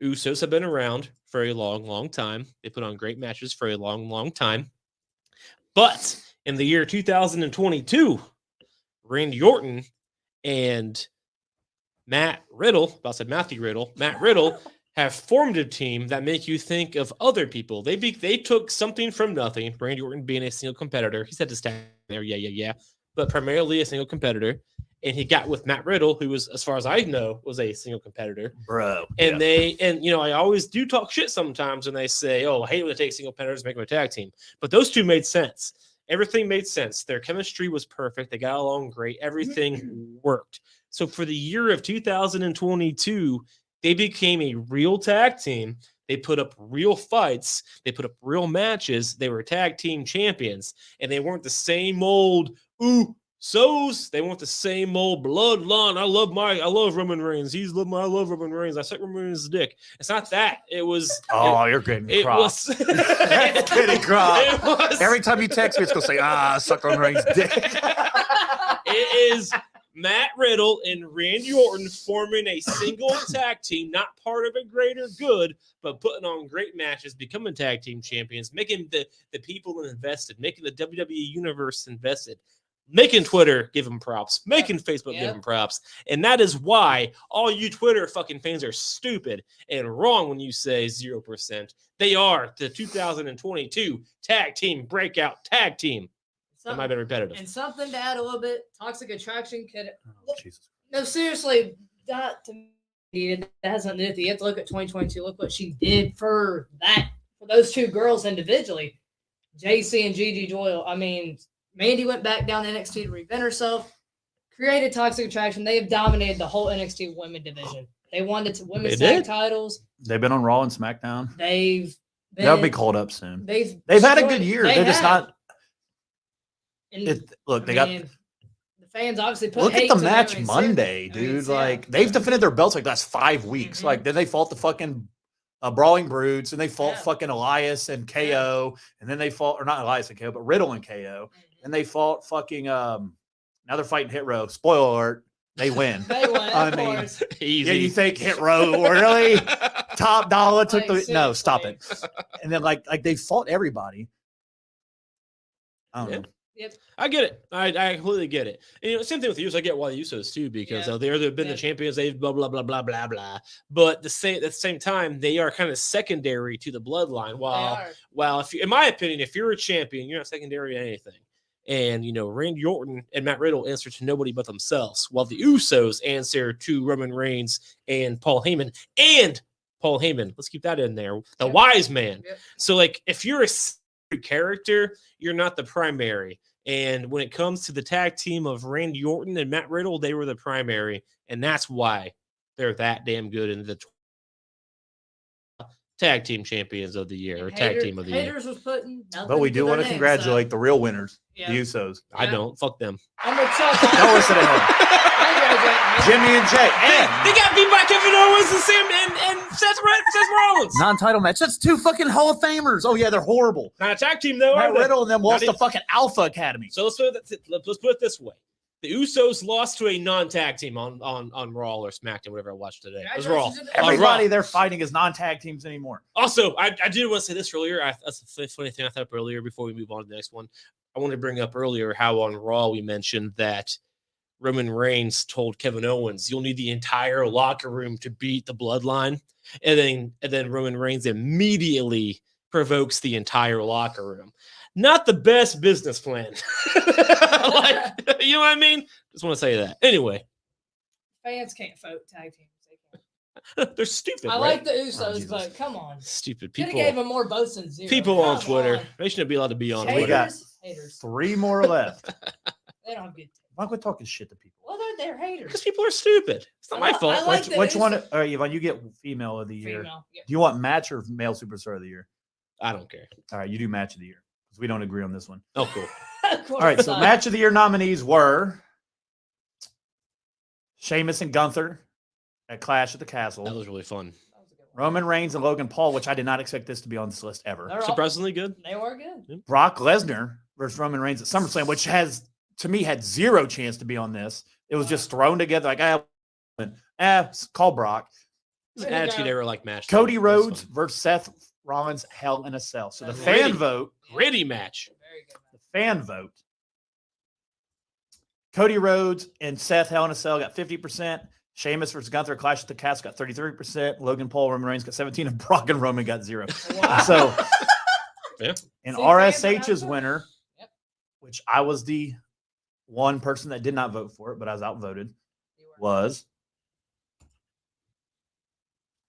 Usos have been around for a long, long time. They put on great matches for a long, long time. But in the year 2022, Randy Orton and Matt Riddle have formed a team that make you think of other people. They took something from nothing. Randy Orton being a single competitor. He's had to stand there, yeah. But primarily a single competitor. And he got with Matt Riddle, who was, as far as I know, was a single competitor. Bro. And I always do talk shit sometimes when they say, oh, I hate when they take single competitors, make them a tag team. But those two made sense. Everything made sense. Their chemistry was perfect. They got along great. Everything worked. So for the year of 2022, they became a real tag team. They put up real fights. They put up real matches. They were tag team champions. And they weren't the same old, they want the same old bloodline. I love Roman Reigns. I love Roman Reigns. I suck Roman Reigns' dick. It's not that. It was. You're getting It crossed. was. That's getting crossed. It was. Every time you text me, it's going to say, suck on Reigns' dick. It is Matt Riddle and Randy Orton forming a single tag team, not part of a greater good, but putting on great matches, becoming tag team champions, making the people invested, making the WWE universe invested. Making Twitter give them props, making Facebook give them props. And that is why all you Twitter fucking fans are stupid and wrong when you say 0%. They are the 2022 tag team breakout tag team. That might have been repetitive. And something to add a little bit, Toxic Attraction could. Jesus. No, seriously, that to me, that has nothing to do with it. You have to look at 2022. Look what she did for those two girls individually, JC and Gigi Doyle. I mean, Mandy went back down to NXT to reinvent herself, created Toxic Attraction. They have dominated the whole NXT women division. They won the women's tag titles. They've been on Raw and SmackDown. They'll be called up soon. They've had a good year. They're just not. Look, got the fans obviously put. Look hate at the to match them. Monday, dude. Like they've defended their belts like the last 5 weeks. Like then they fought the fucking Brawling Brutes, and they fought fucking Elias and KO, and then they fought, or not Elias and KO, but Riddle and KO, and they fought fucking. Now they're fighting Hit Row. Spoiler alert. They win. They win. I mean, yeah, you think Hit Row really? Top Dollar took no, stop it. And then like they fought everybody. I don't know. Yep. I get it. I completely get it. And, same thing with the Usos. I get why the Usos too, because they've been the champions. They've blah blah blah blah blah blah. But at the same time, they are kind of secondary to the bloodline. While if you, in my opinion, if you're a champion, you're not secondary to anything. And Randy Orton and Matt Riddle answer to nobody but themselves, while the Usos answer to Roman Reigns and Paul Heyman. Let's keep that in there. The wise man. Yep. So like, if you're a character, you're not the primary. And when it comes to the tag team of Randy Orton and Matt Riddle, they were the primary, and that's why they're that damn good in the tag team champions of the year, or tag team of the year. Was putting but we do want to congratulate the real winners, the Usos. I don't. Fuck them. I'm excited. Don't listen to him. Jimmy and Jay. And they got beat by Kevin Owens and Sam and Seth Rollins. Non-title match. That's 2 fucking Hall of Famers. Oh yeah, they're horrible. Not a tag team though. Matt Riddle and them lost to fucking Alpha Academy. So let's put it this way: the Usos lost to a non-tag team on Raw or SmackDown, whatever I watched today. It was Raw. Everybody they're fighting is non-tag teams anymore. Also, I did want to say this earlier. That's the funny thing I thought up earlier before we move on to the next one. I wanted to bring up earlier how on Raw we mentioned that Roman Reigns told Kevin Owens, "You'll need the entire locker room to beat the Bloodline," and then Roman Reigns immediately provokes the entire locker room. Not the best business plan. Like, you know what I mean? Just want to say that. Anyway, fans can't vote tag teams. They're stupid. I like the Usos, but come on, stupid people. Could have gave them more votes than 0. People on Twitter, they shouldn't be allowed to be on. We got haters. 3 more left. They don't have good. Why quit talking shit to people? Well, they're haters. Because people are stupid. It's not my fault. Which one? All right, Yvonne, you get female of the year. Female, yeah. Do you want match or male superstar of the year? I don't care. All right, you do match of the year because we don't agree on this one. Oh, cool. All right, so match of the year nominees were Sheamus and Gunther at Clash at the Castle. That was really fun. Roman Reigns and Logan Paul, which I did not expect this to be on this list ever. Surprisingly good. They were good. Brock Lesnar versus Roman Reigns at SummerSlam, which to me had 0 chance to be on this. It was just thrown together like, call Brock. It was an attitude era like match. Cody Rhodes versus Seth Rollins, Hell in a Cell. So the fan vote. Gritty match. Very good. The fan vote. Cody Rhodes and Seth Hell in a Cell got 50%. Sheamus versus Gunther Clash at the Castle got 33%. Logan Paul, Roman Reigns got 17%, and Brock and Roman got 0. Wow. So, yeah. And RSH's winner, which I was the one person that did not vote for it, but I was outvoted, was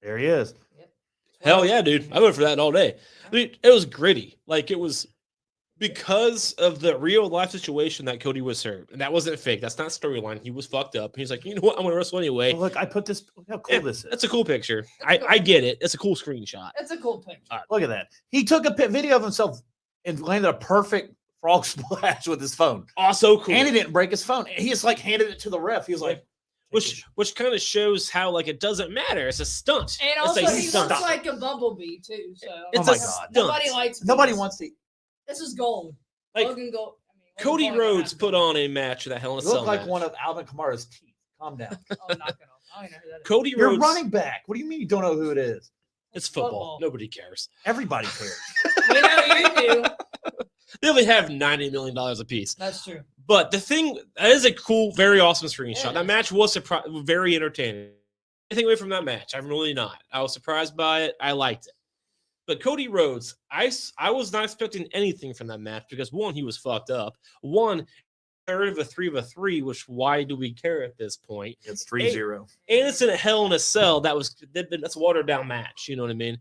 there he is. Yep. Hell yeah, dude. I voted for that all day. I mean, it was gritty. Like, it was because of the real life situation that Cody was served. And that wasn't fake. That's not storyline. He was fucked up. He's like, you know what? I'm going to wrestle anyway. Well, look, I put this. Look how cool this is. That's a cool picture. I get it. It's a cool screenshot. It's a cool picture. Look at that. He took a video of himself and landed a perfect frog splash with his phone. Oh, so cool. And he didn't break his phone. He just like handed it to the ref. He was like, which kind of shows how like it doesn't matter. It's a stunt. And also he looks like a bumblebee too. So it's a stunt. Nobody wants to. This is gold. Like Logan Gold. Cody Rhodes put on a match that Hell in a Cell. Look like match. one of Alvin Kamara's teeth. Calm down. Oh, knock it off. I don't know who that is. Cody You're Rhodes. running back. What do you mean you don't know who it is? It's football. Nobody cares. Everybody cares. We know you do. They only have $90 million a piece. That's true. But the thing, that is a cool, very awesome screenshot. Yeah. That match was very entertaining. Anything away from that match? I'm really not. I was surprised by it. I liked it. But Cody Rhodes, I was not expecting anything from that match because, one, he was fucked up. One, third of a 3 of a 3, which why do we care at this point? It's 3-0. And it's in a Hell in a Cell. That's a watered down match. You know what I mean?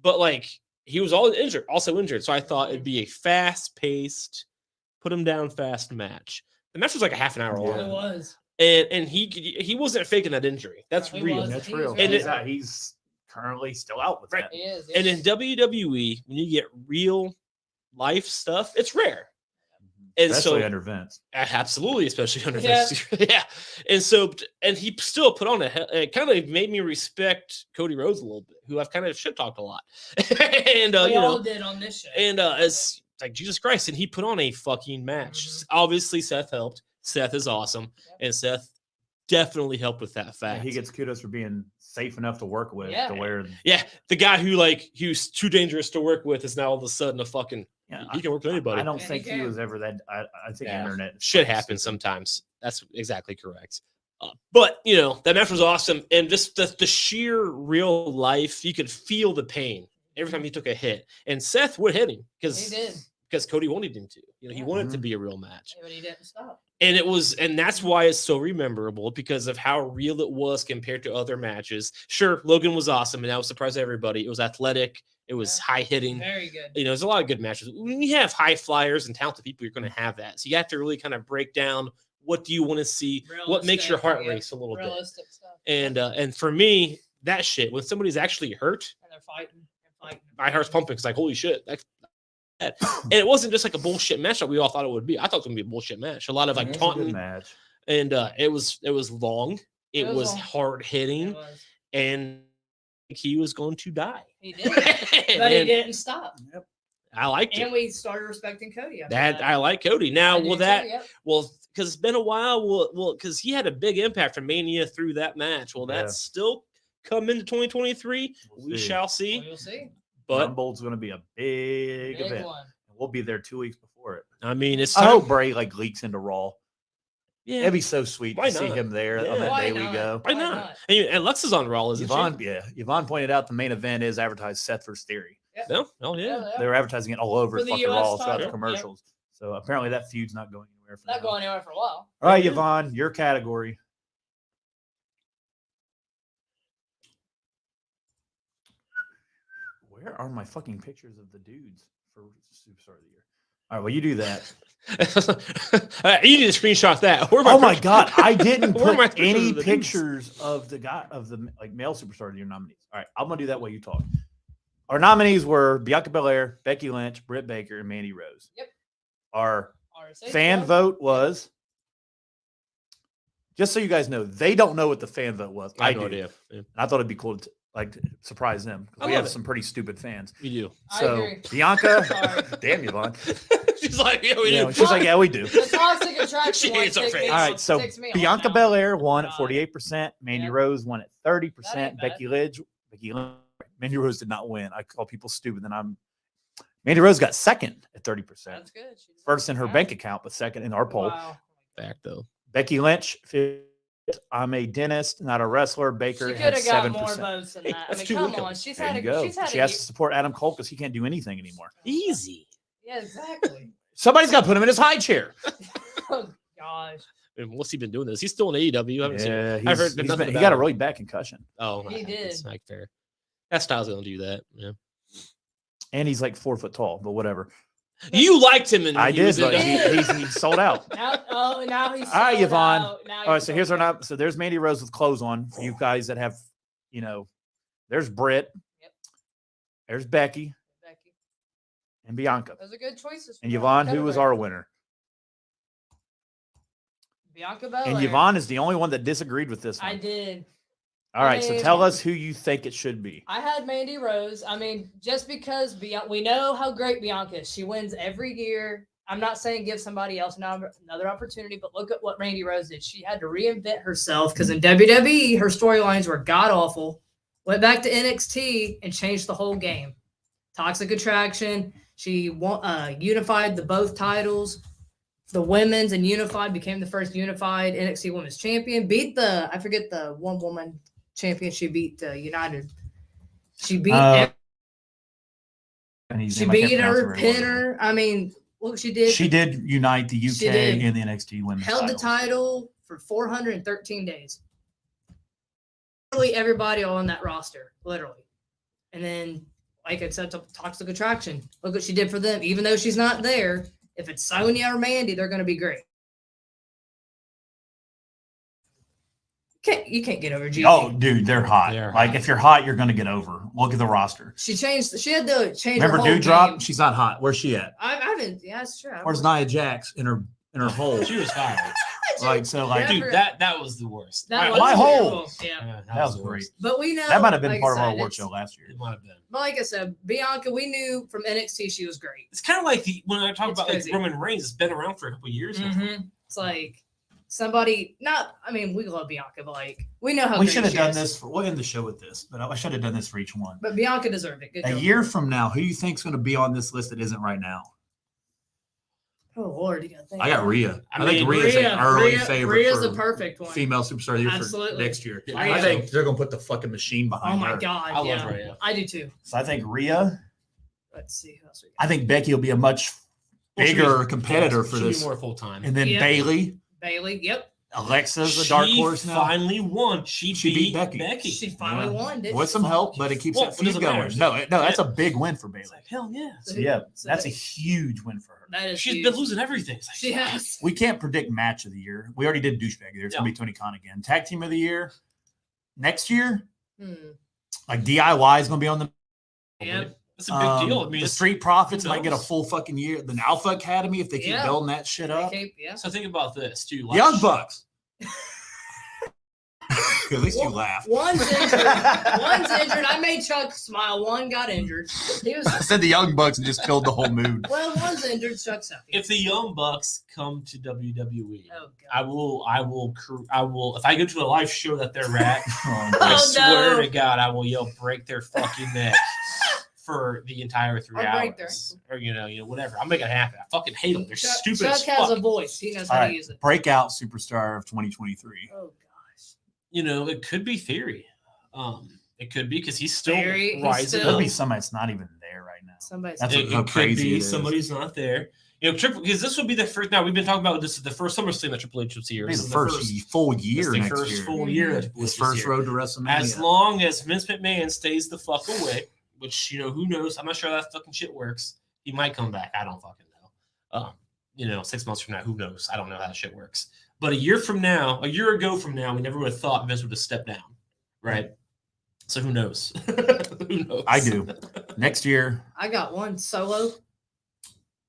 But like he was also injured. So I thought it'd be a fast paced, put him down fast match. The match was like a half an hour long. It was. And he wasn't faking that injury. That's He real. was. That's He real. was And really He's currently still out with Right. that. He is. And in WWE, when you get real life stuff, it's rare. And Especially so, under Vince. absolutely, especially under Yeah. Vince. Yeah. And he still put on it kind of made me respect Cody Rhodes a little bit, who I've kind of shit talked a lot. And we you all know, did on this show. and as like Jesus Christ, and he put on a fucking match. Mhm. Obviously, Seth helped. Seth is awesome, Yep. and Seth definitely helped with that Yeah, fact. he gets kudos for being safe enough to work with. Yeah. To where, Yeah, the guy he was too dangerous to work with is now all of a sudden a fucking yeah, he can work with anybody. I don't Yeah, think he he can. was ever that. I think Yeah. internet Shit happens sometimes. That's exactly correct. But you know that match was awesome, and just the sheer real life, you could feel the pain every time he took a hit, and Seth would hit him he did. because Cody wanted him to. You know, he Yeah. wanted it to be a real match. But he didn't stop. And that's why it's so memorable because of how real it was compared to other matches. Sure, Logan was awesome, and that was surprised everybody. It was athletic, it was Yeah. high hitting. Very good. You know, there's a lot of good matches. When you have high flyers and talented people, you're going to have that. So you have to really kind of break down what do you want to see, what makes your heart Realistic, race a little bit. Realistic stuff. And for me, that shit when somebody's actually hurt, And they're fighting. my heart's pumping. It's like holy shit. And it wasn't just like a bullshit match that we all thought it would be. I thought it was gonna be a bullshit match. A lot of like It was a good taunting, match. and it was long. It It was was long. hard hitting, It was. and he was going to die. He did. But he And didn't stop. I liked And it. we started respecting Cody. After That that I like Cody. Now, I do will too, that yep. because it's been a while. Well, because he had a big impact from Mania through that match. Will that Yeah. still come into 2023? We'll We see. shall Well, see. you'll see. But Rumble's going to be a big Big event. one. We'll be there 2 weeks before it. I mean, it's I time. hope Bray like leaks into Raw. Yeah, It'd be so sweet Why to see not? him there Yeah. on that Why day we not? go. why Why not? not? And Lex is on Raw, isn't Yvonne pointed out the main event is advertised Seth versus Theory. she? No, oh yeah. They were advertising it all over For the fucking US Raw throughout title, the yep. commercials. So apparently that feud's not going anywhere for Not now. going anywhere for a while. All right, Yvonne, your category. Where are my fucking pictures of the dudes for Superstar of the Year? All right, well, you do that. You need to screenshot that. Where are Oh my pictures? god, I didn't Where are my put any of the dudes? pictures of the guy of the like male Superstar of the Year nominees. All right, I'm gonna do that while you talk. Our nominees were Bianca Belair, Becky Lynch, Britt Baker, and Mandy Rose. Yep. Our RSH fan Award. vote was, just so you guys know, they don't know what the fan vote was. I have do. no idea. Yeah, And I thought it'd be cool to surprise them. 'Cause I we love have it. some pretty stupid fans. we do. I So agree. Bianca, Sorry. damn Yvonne. She's like, yeah, we You do. know, she's like, yeah, we do. The toxic attraction. She one hates our ticked me face. All off- right, so ticks me off Bianca now. Belair won at God. 48%. Mandy Yep. Rose won at 30%. That ain't bad. Becky Lynch, Mandy Rose did not win. I call people stupid. Mandy Rose got second at 30%. That's good. She deserves First in her that. bank account, but second in our poll. Wow. Fact though. Becky Lynch, fifth. I'm a dentist, not a wrestler. Baker She had could have got 7%. more votes than Hey, that. I that's mean, two come income. on. She's There had you a. go. She's had She a. has to support Adam Cole because he can't do anything anymore. Easy. Yeah, exactly. Somebody's got to put him in his high chair. Oh gosh. And what's he been doing this? He's still in AEW. I haven't seen Yeah, it. I've heard he nothing got about a him. really bad concussion. Oh, He did. It's not fair. That style's gonna do that. Yeah. And he's like 4 foot tall, but whatever. You liked him, and I he did, was in but a- he sold out. Now he's. All right, sold Yvonne. out. Now All right, he's so here's sold our out. not. So there's Mandy Rose with clothes on for you guys that have, there's Britt. Yep. There's Becky Becky. and Bianca. Those are good choices. And for Yvonne, who was category. our winner. Bianca Belair. And Yvonne is the only one that disagreed with this one. I did. All right, so I- tell us who you think it should be. I had Mandy Rose. I mean, just because we know how great Bianca is. She wins every year. I'm not saying give somebody else another opportunity, but look at what Mandy Rose did. She had to reinvent herself because in WWE, her storylines were god awful. Went back to NXT and changed the whole game. Toxic Attraction. She unified the both titles. The women's and unified became the first unified NXT Women's Champion. Beat I forget the one woman champion. She beat United. She beat. And She beat her, pin her. I mean, Look what she did. She did unite the She UK did. and the NXT women's Held the titles. title for 413 days. Literally everybody on that roster, literally. And then, like I said, Toxic Attraction. Look what she did for them. Even though she's not there, if it's Sonya or Mandy, they're going to be great. You can't get over Gigi. Oh, dude, they're hot. They're Like, hot. if you're hot, you're going to get over. Look at the roster. She had to change her Remember whole Dewdrop? game. She's not hot. Where's she at? I haven't. Yeah, that's true. Where's Nia Jax in her hole? She was fired. Like, so, like, Yeah. Dude, that was the worst. That my was hole. terrible. Yeah. Yeah, that was the great. worst. But we know That might have been like part I of our said, award it's- show last year. It might have been. But like I said, Bianca, we knew from NXT she was great. It's kind of like when I talk It's about like crazy. Roman Reigns. It's been around for a couple of years now. Mm-hmm. It's like somebody we love Bianca, but like we know how We great should have she done is. this. We'll end the show with this, but I should have done this for each one. But Bianca deserved it. Good A job. year from now, who do you think's going to be on this list that isn't right now? Oh Lord, you gotta think. I got Rhea. I I think mean, Rhea's an early favorite Rhea's for the perfect one. female superstar of the year for Absolutely. next year. Yeah, I think they're going to put the fucking machine Oh behind my her. God, I love yeah. Rhea. I do too. So I think Rhea. Let's see who else we got. I think Becky will be a much Well, she'll bigger be- competitor for she'll be this. more full time. And then Yeah. Bailey. Bailey. Yep. Alexa's a dark horse now. Finally won. She beat Becky. She finally won. Didn't With she? some help, but it keeps Well, that it feud doesn't going. matter. No, that's a big win for Bailey. It's like, hell yeah. So So, yeah, so that's a that- huge win for her. That is She's huge. been losing everything. It's like, She has. We can't predict match of the year. We already did douchebag of the year. It's gonna be Tony Khan again. Tag team of the year next year. Like DIY is gonna be on the. Yep. It's a big deal. I mean, the it's- Street Profits who might get a knows? full fucking year. The Alpha Academy, if they keep Yeah. building that shit up. Yeah. So think about this too. The Young Bucks. At least you laugh. One's injured. One's injured. I made Chuck smile. One got injured. He I was said the Young Bucks and just killed the whole mood. well. One's injured. Chuck's happy. If the Young Bucks come to WWE, Oh God. I will. If I go to a live show that they're at, I Oh, swear no. to God, I will yell, break their fucking neck for the entire 3 Or break hours, or whatever. I'll make it happen. I fucking hate them. They're stupid Chuck as has fuck. a voice. He knows All how to right, use it. breakout superstar of 2023. Oh gosh. It could be Theory. It could be because he's still Theory, he's rising. There'll still- be somebody that's not even there right now. Somebody's. That's It how could crazy be it is. somebody's not there. Triple because this would be the first. Now we've been talking about this is the first SummerSlam that Triple H was here. It'll be This the is first full year It's the next first year. full year that Triple His H was first here. road to WrestleMania. As long as Vince McMahon stays the fuck away, which who knows? I'm not sure how that fucking shit works. He might come back. I don't fucking know. 6 months from now, who knows? I don't know how that shit works. But a year ago from now, we never would have thought Vince would have stepped down, right? So who knows? Who knows? I do. Next year, I got one solo.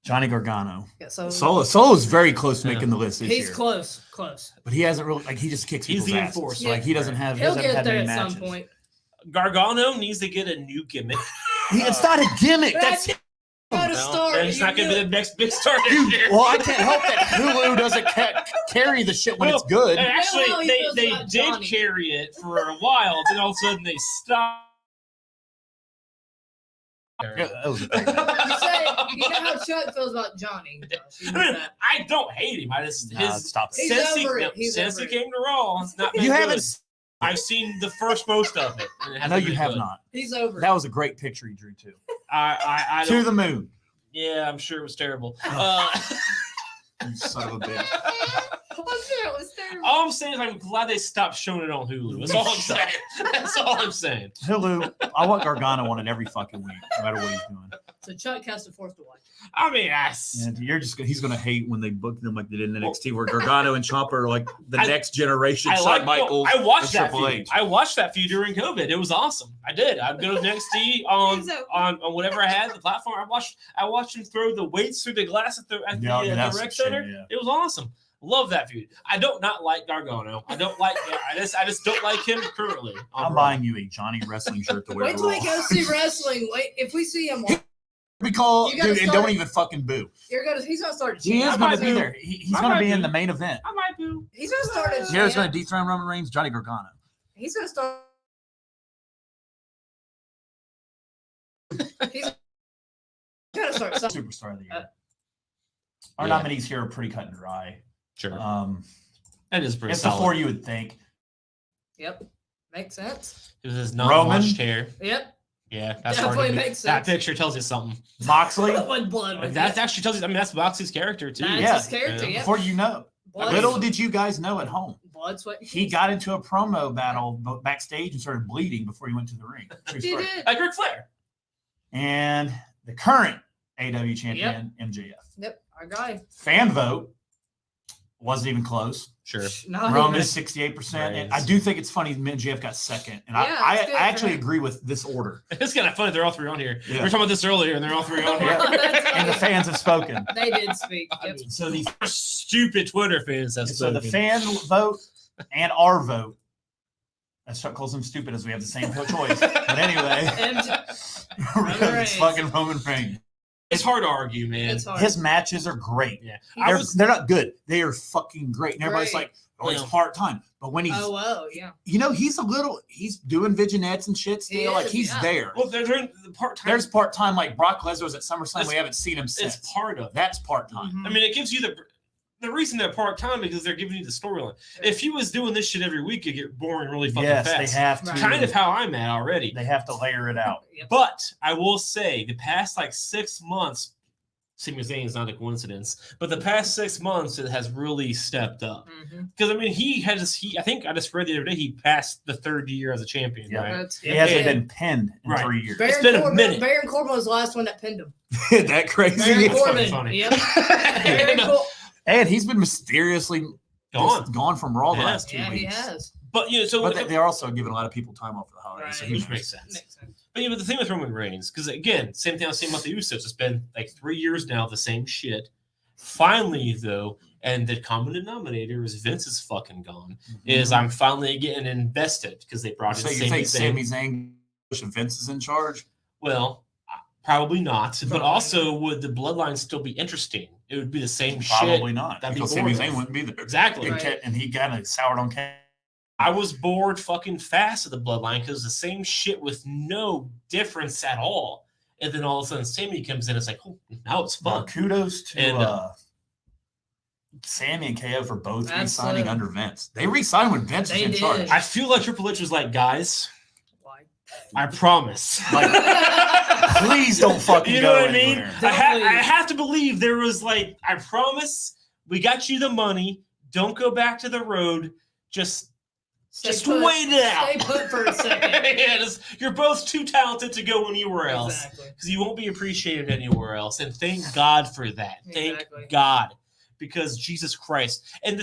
Johnny Gargano. Yeah, so Solo's very close to making the list this he's year. close. But he hasn't really he just kicks He's people's the asses. enforcer. Like he doesn't have He'll doesn't get have there any at matches. some point. Gargano needs to get a new gimmick. It's not a gimmick. That's Got to start. And he's not going to be the next big star this Dude, year. well, I can't help that Hulu doesn't carry the shit when it's good. And actually, Well, he feels they about did Johnny. carry it for a while, then all of a sudden they stopped. Yeah, that was a thing. You know how Chuck feels about Johnny. Josh, you know that. I don't hate him. I just Nah, stop it. He's since over he, it. He's since over he it. came to Raw, it's not been You good. haven't. I've seen the first most of it. And it I hasn't know you been have good. not. He's over. That was a great picture you drew too. I To don't, the moon. yeah, I'm sure it was terrible. You son of a bitch. I'm sure it was terrible. All I'm saying is I'm glad they stopped showing it on Hulu. That's all I'm saying. That's all I'm saying. Hulu. I want Gargano on it every fucking week, no matter what he's doing. So Chuck has to force to watch. I mean, And he's gonna hate when they book them like they did in NXT, where Gargano and Ciampa are like the I- next generation. I Shawn like. Michaels. I watched and that Triple feud. H. I watched that feud during COVID. It was awesome. I did. I'd go to NXT on whatever I had the platform. I watched him throw the weights through the glass at the that's rec some center. shit, yeah. It was awesome. Love that feud. I don't not like Gargano. I don't like. I just don't like him currently. on I'm Raw. buying you a Johnny wrestling shirt to wear. Wait to till we Raw. go see wrestling. Wait, if we see him, We call You gotta dude, and start- don't even fucking boo. he's gonna start. He is I going might to be boo. there. He's I going to might be in boo. the main event. I might do. He's gonna start. You know who's going to dethrone Roman Reigns? Johnny Gargano. He's gonna start. He's gonna start. Something. Superstar of the year. Our Yeah. nominees here are pretty cut and dry. Sure. That is pretty It's the solid. four you would think. Yep, makes sense. It was his Roman. non-washed hair. Yep, Yeah, that's Definitely hard. makes That sense. picture tells you something. Moxley. When blood was That actually tells you. I mean, that's Moxley's character too. That's Yeah. his character. Yeah. Yep. Before you know, Blood, little did you guys know at home, blood, sweat. he got into a promo battle backstage and started bleeding before he went to the ring. True He story. did. Like Ric Flair. And the current AW champion, MJF. Yep, our guy. Fan vote wasn't even close. Sure. Not Roman even. is 68%. And Reigns. I do think it's funny MJF got second. And Yeah, I it's good for actually him. agree with this order. It's kind of funny. They're all three on here. Yeah. We were talking about this earlier, and they're all three on here. Yeah. And the fans have spoken. They did speak. I Yep. mean, so these stupid Twitter fans have So the spoken. fan vote and our vote. That's what calls them stupid as we have the same choice. But anyway, Roman Reigns. it's fucking Roman Reigns. It's hard to argue, man. It's hard. His matches are great. Yeah, They're not good. They are fucking great. And everybody's Great. like, oh, he's Yeah. part-time. But when he's, Oh, yeah. he's doing vignettes and shit still. He Like is, he's yeah. there. Well, they're doing the part time. There's part-time like Brock Lesnar's at SummerSlam. It's- We haven't seen him since. It's part of. That's part-time. Mhm. I mean, it gives you the reason they're part time because they're giving you the storyline. If he was doing this shit every week, it'd get boring really fucking Yes, fast. they have to. Right. Kind of how I'm at already. They have to layer it out. Yep. But I will say the past like 6 months, Sami Zayn is not a coincidence, but the past 6 months it has really stepped up. Mhm. Because I mean, I think I just read the other day he passed the 3rd year as a champion, Yeah. right? That's, He hasn't Yeah. been pinned in Right. 3 years. It's been a Corbin, minute. Baron Corbin was the last one that pinned him. that crazy? Baron That's Corbin. funny. Yep. Baron Cor- And he's been mysteriously Gone. from Raw the Yeah. last 2 yeah, he weeks. has. But so But they're also giving a lot of people time off for the holidays. So Right. who which knows? makes sense. Makes sense. But but the thing with Roman Reigns, because again, same thing I was saying about the Usos. It's been like 3 years now, the same shit. Finally, though, and the common denominator is Vince is fucking gone. Is I'm finally getting invested because they brought in So you Sami think Zayn. Sami Zayn, Vince is in charge? Well, probably not. But Probably also, would the bloodline still be interesting? It would be the same Probably shit. not. That'd be Because Sami boring. Zayn wouldn't be there. Exactly. And, Right. and he kind of soured on Ken. I was bored fucking fast of the bloodline because the same shit with no difference at all. And then all of a sudden, Sammy comes in. It's like, oh, now it's Well, fun. kudos to And, Sammy and KO for both Absolutely. re-signing under Vince. They re-signed when Vince was They in did. charge. I feel like Triple H was like, guys, Why? I promise. Like, please don't fucking You know go what I mean? anywhere. I have to believe there was like, I promise, we got you the money. Don't go back to the road. Just Stay put. wait it out. Stay put for a second. Yeah, you're both too talented to go anywhere else Exactly. because you won't be appreciated anywhere else. And thank God for that. Thank Exactly. God. Because Jesus Christ. And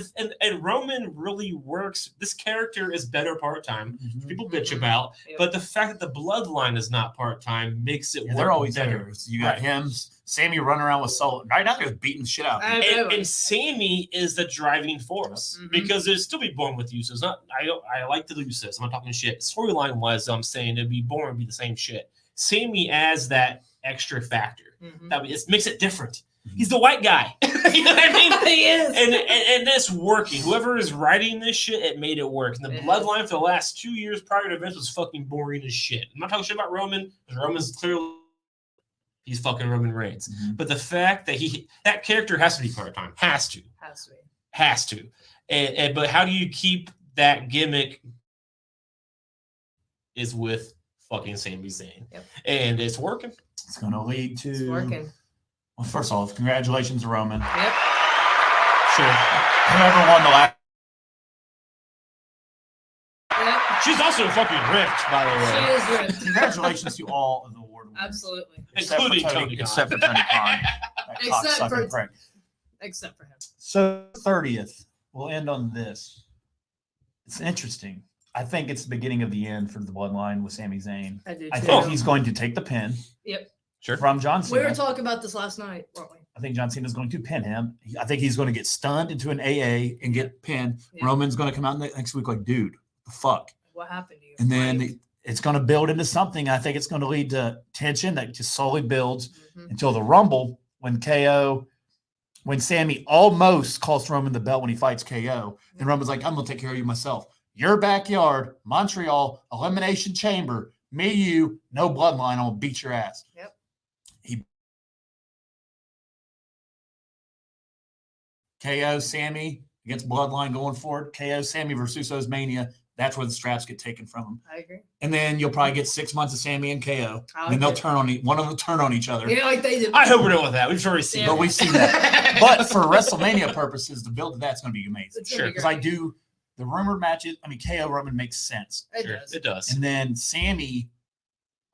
Roman really works. This character is better part-time. Mhm. People bitch Mhm. about. Yep. But the fact that the bloodline is not part-time makes it Yeah, work they're always better. there. So you got Right. him, Sammy running around with Solo. Right now they're beating the shit out of him. And Sammy is the driving force Mhm. because there's still be boring with Usos. I like the Usos. I'm not talking shit. Storyline wise, I'm saying it'd be boring, it'd be the same shit. Sammy adds that extra factor. Mhm. That it makes it different. He's the white guy. You know what I mean? He is. And it's working. Whoever is writing this shit, it made it work. And the It bloodline for the last 2 years prior to Vince was fucking boring as shit. I'm not talking shit about Roman, because Roman's clearly he's fucking Roman Reigns. Mhm. But the fact that that character has to be part time, has to. But how do you keep that gimmick? Is with fucking Sami Zayn, Yep. and it's working. It's going to lead to. It's working. Well, first off, congratulations, Roman. Yep. Sure. Whoever won the last. Yep. She's also fucking ripped, by the She way. is ripped. Congratulations to all of the award winners. Absolutely. Including Tony Khan. Except for Tony Khan. That Except for- cocksucking prick. Except for him. So 30th, we'll end on this. It's interesting. I think it's the beginning of the end for the bloodline with Sami Zayn. I do I too. think he's going to take the pin Yep. Sure. from John We were Cena. talking about this last night, weren't we? I think John Cena is going to pin him. I think he's going to get stunned into an AA and get pinned. Yeah. Roman's going to come out next week like, dude, the fuck? What happened to you? And then Like, it's going to build into something. I think it's going to lead to tension that just slowly builds mhm. until the Rumble when Sammy almost costs Roman the belt when he fights KO. And Roman's like, I'm going to take care of you myself. Your backyard, Montreal, Elimination Chamber, me, you, no bloodline. I'm going to beat your ass. Yep. KO Sammy against bloodline going forward. KO Sammy versus Usos Mania. That's where the straps get taken from him. I agree. And then you'll probably get 6 months of Sammy and KO. I Then they'll like turn on one of them will turn on each other. Yeah, like they did. I hope we're done with that. We've already seen Yeah. But that. we've seen that. But for WrestleMania purposes, the build to that's going to be amazing. It's gonna be Because great. I do the rumored matches. I mean, KO Roman makes sense. It Sure, does. it does. And then Sammy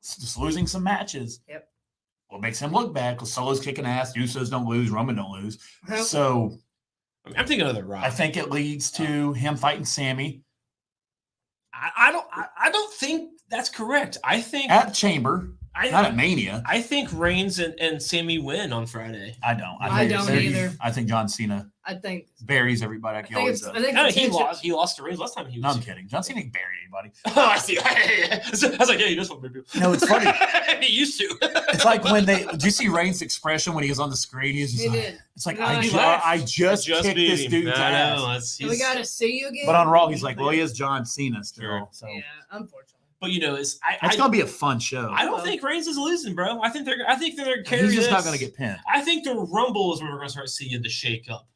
just losing some matches. Yep. What makes him look bad because Solo's kicking ass, Usos don't lose, Roman don't lose. Well, So I'm thinking of the Rock. I think it leads to him fighting Sammy I don't think that's correct. I think at Chamber, not at Mania. I think Reigns and Sammy win on Friday. I don't. I don't either. I think John Cena I think. buries everybody like he always does. I think I mean, potential- he lost to Reigns last time he No, was. I'm kidding. John Cena didn't bury anybody. Oh, I see. I was like, yeah, he does want to bury people. No, it's funny. He used to. It's like when did you see Reigns' expression when he was on the screen? He was just He like, did. it's like No, I, he ju- laughed. I just kicked beat this him. dude's I ass. know, And we got to see you again. But on Raw, he's like, well, he is John Cena still. Sure. So Yeah, unfortunately. But you know, it's gonna be a fun show. I don't think Reigns is losing, bro. I think they're gonna carry He's just not this. gonna get pinned. I think the Rumble is where we're gonna start seeing the shake up.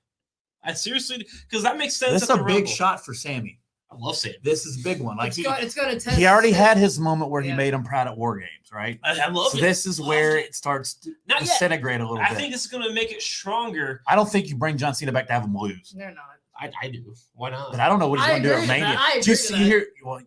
I seriously, because that makes sense. This is at a the big Rumble. shot for Sammy. I love Sammy. This is a big one. Like It's going to test. he already had his moment where he Yeah. made him proud at War Games, right? I love So it. this is Loved where it. it starts to Not yet. disintegrate a little I bit. think this is gonna make it stronger. I don't think you bring John Cena back to have him lose. They're not. I do. Why not? But I don't know what he's I going to do agree at with that. Mania. I agree Just with see that. here. Well,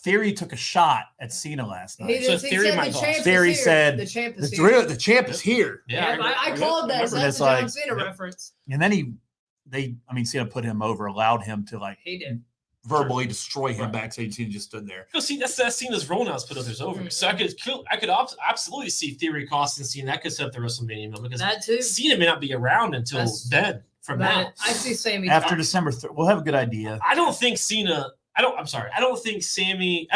Theory took a shot at Cena last He, night. So he Theory said might the lost. champ is Theory here. said the champ is The, here. the champ is here. Yeah, I called that. remember. That's It's a John like- Cena Yep. reference. And then Cena put him over, allowed him to like He did. verbally destroy him Right. backstage. Cena just stood there. No, see, that's Cena's role now is put others over. So I could absolutely see Theory costing Cena. That could set up the WrestleMania moment because That too. Cena may not be around until That's- then. From now, But I see Sammy. After December 3rd, we'll have a good idea. I don't think Cena. I'm sorry. I don't think Sammy's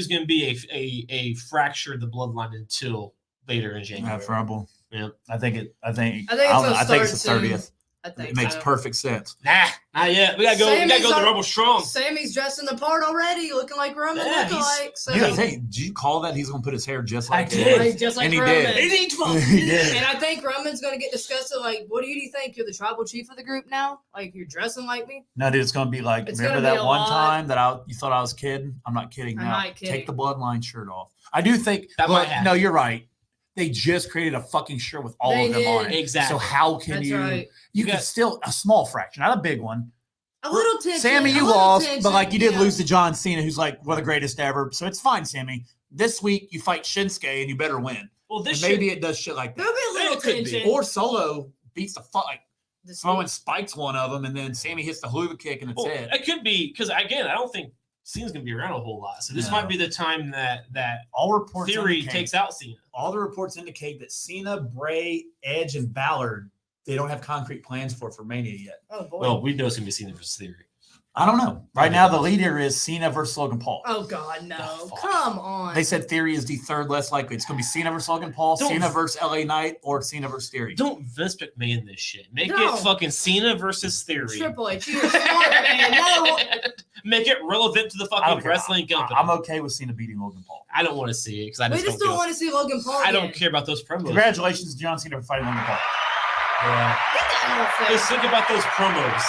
going to be a fracture of the bloodline until later in January. Have Rumble. Yeah. I think it's I think I it's don't know. gonna I think it's the start soon. 30th. I think It makes so. perfect sense. Nah, not yet. We gotta go. Sammy's the on- Rumble strong. Sammy's dressing the part already, looking like Roman Yeah, lookalike. So Yeah, hey, did you call that? He's gonna put his hair just I like did. that. He's just like And he Roman. did. He did. And I think Roman's going to get disgusted. Like, what do you think? You're the tribal chief of the group now? Like, you're dressing like me? No, dude, it's gonna be like. It's Remember gonna be that a one lot. time that you thought I was kidding? I'm not kidding I'm now. not kidding. Take the bloodline shirt off. I do think That might happen. no, you're right. They just created a fucking shirt with all They of them on did. it. Exactly. So how can That's you? right. You can still a small fraction, not a big one. A little tension. Sammy, a you little lost, tension, but like you did yeah. lose to John Cena, who's like one of the greatest ever. So it's fine, Sammy. This week you fight Shinsuke and you better win. Well, And this maybe it does shit like that. There'll be a little It could be. tension. Or Solo beats the fuck, like This throwing week. spikes one of them, and then Sammy hits the hula kick and it's Well, it. it could be because again, I don't think Cena's gonna be around a whole lot. So this No. might be the time that All reports Theory indicate, takes out Cena. all the reports indicate that Cena, Bray, Edge, and Ballard, they don't have concrete plans for Mania yet. Oh, boy. Well, we know it's gonna be Cena versus Theory. I don't know. Right now, the leader is Cena versus Logan Paul. Oh, God, no. Oh, fuck. Come on. They said Theory is the third less likely. It's going to be Cena versus Logan Paul, Don't- Cena versus LA Knight, or Cena versus Theory. Don't Vince McMahon this shit. Make No. it fucking Cena versus Theory. Triple H, you're smart, man. No. Make it relevant to the I fucking don't care. wrestling company. I'm okay with Cena beating Logan Paul. I don't want to see it because I We just just don't. don't want to see Logan Paul I again. don't care about those promos. Congratulations to John Cena for fighting Logan Paul. Yeah. Get that off Just there. think about those promos.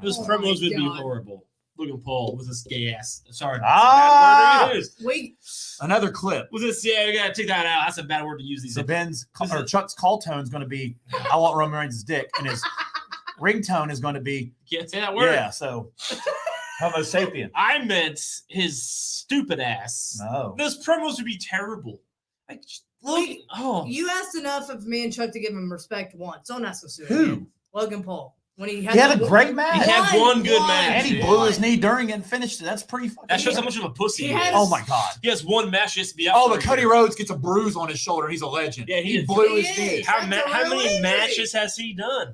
Those Oh promos my would be God. horrible. Logan Paul with his gay ass. Sorry. that's a Ah! bad word to use. We Another clip. With this, yeah, we gotta take that out. That's a bad word to use these So days. Ben's Is or it- Chuck's call tone is going to be, "I want Roman Reigns' dick," and his ringtone is going to be, Can't say that word. "Yeah." So, Homo sapien. I meant his stupid ass. No. Those promos would be terrible. Like, look. Oh, You asked enough of me and Chuck to give him respect once. Don't ask us to. Who? again. Logan Paul. When he had, He had the- a great he match, had one good match. and he yeah. blew his knee during it and finished it. That's pretty fucking. That shows how good. much of a pussy He he had is. a- Oh my god. He has one match. He has to be out. Oh, for but a Cody year. Rhodes gets a bruise on his shoulder. He's a legend. Yeah, he he is. blew He his is. knee. How, That's a how real many injury. matches has he done?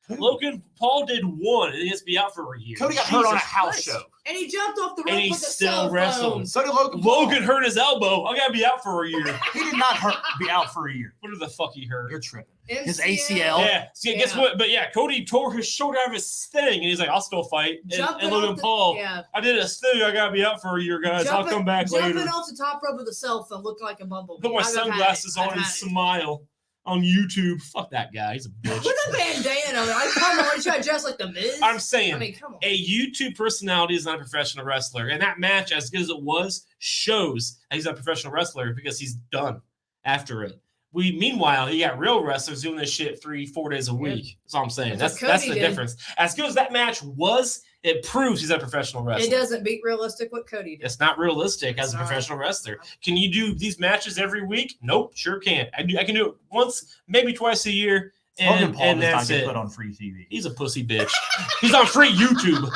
Logan Paul did one, and he has to be out for a year. Cody got hurt on a Jesus house Christ. show. And he jumped off the rope And he with a still cell wrestled. phone. So did Logan Paul. Logan hurt his elbow. I gotta be out for a year. He did not be out for a year. What the fuck he hurt? You're tripping. MCL. His ACL. Yeah. See, guess Yeah. what? But yeah, Cody tore his shoulder out of his thing, and he's like, "I'll still fight." And, Jumping and Logan off the- Paul, Yeah. I did a thing. I gotta be out for a year, guys. I'll come back jumping later. off the top rope with a cell phone, looking like a bumblebee. Put my I've had it. sunglasses I've on and had it. smile. on YouTube. Fuck that guy. He's a bitch. With a bandana, like, come on, you try to dress like the Miz? I'm saying, I mean, come on. a YouTube personality is not a professional wrestler, and that match, as good as it was, shows that he's not a professional wrestler because he's done after it. Meanwhile, you got real wrestlers doing this shit 3-4 days a week. That's all I'm saying. That's the difference. As good as that match was, it proves he's a professional wrestler. It doesn't beat realistic what Cody did. It's not realistic as a professional wrestler. Can you do these matches every week? Nope, sure can't. I can do it once, maybe twice a year, and that's it. Put on free TV. He's a pussy bitch. He's on free YouTube.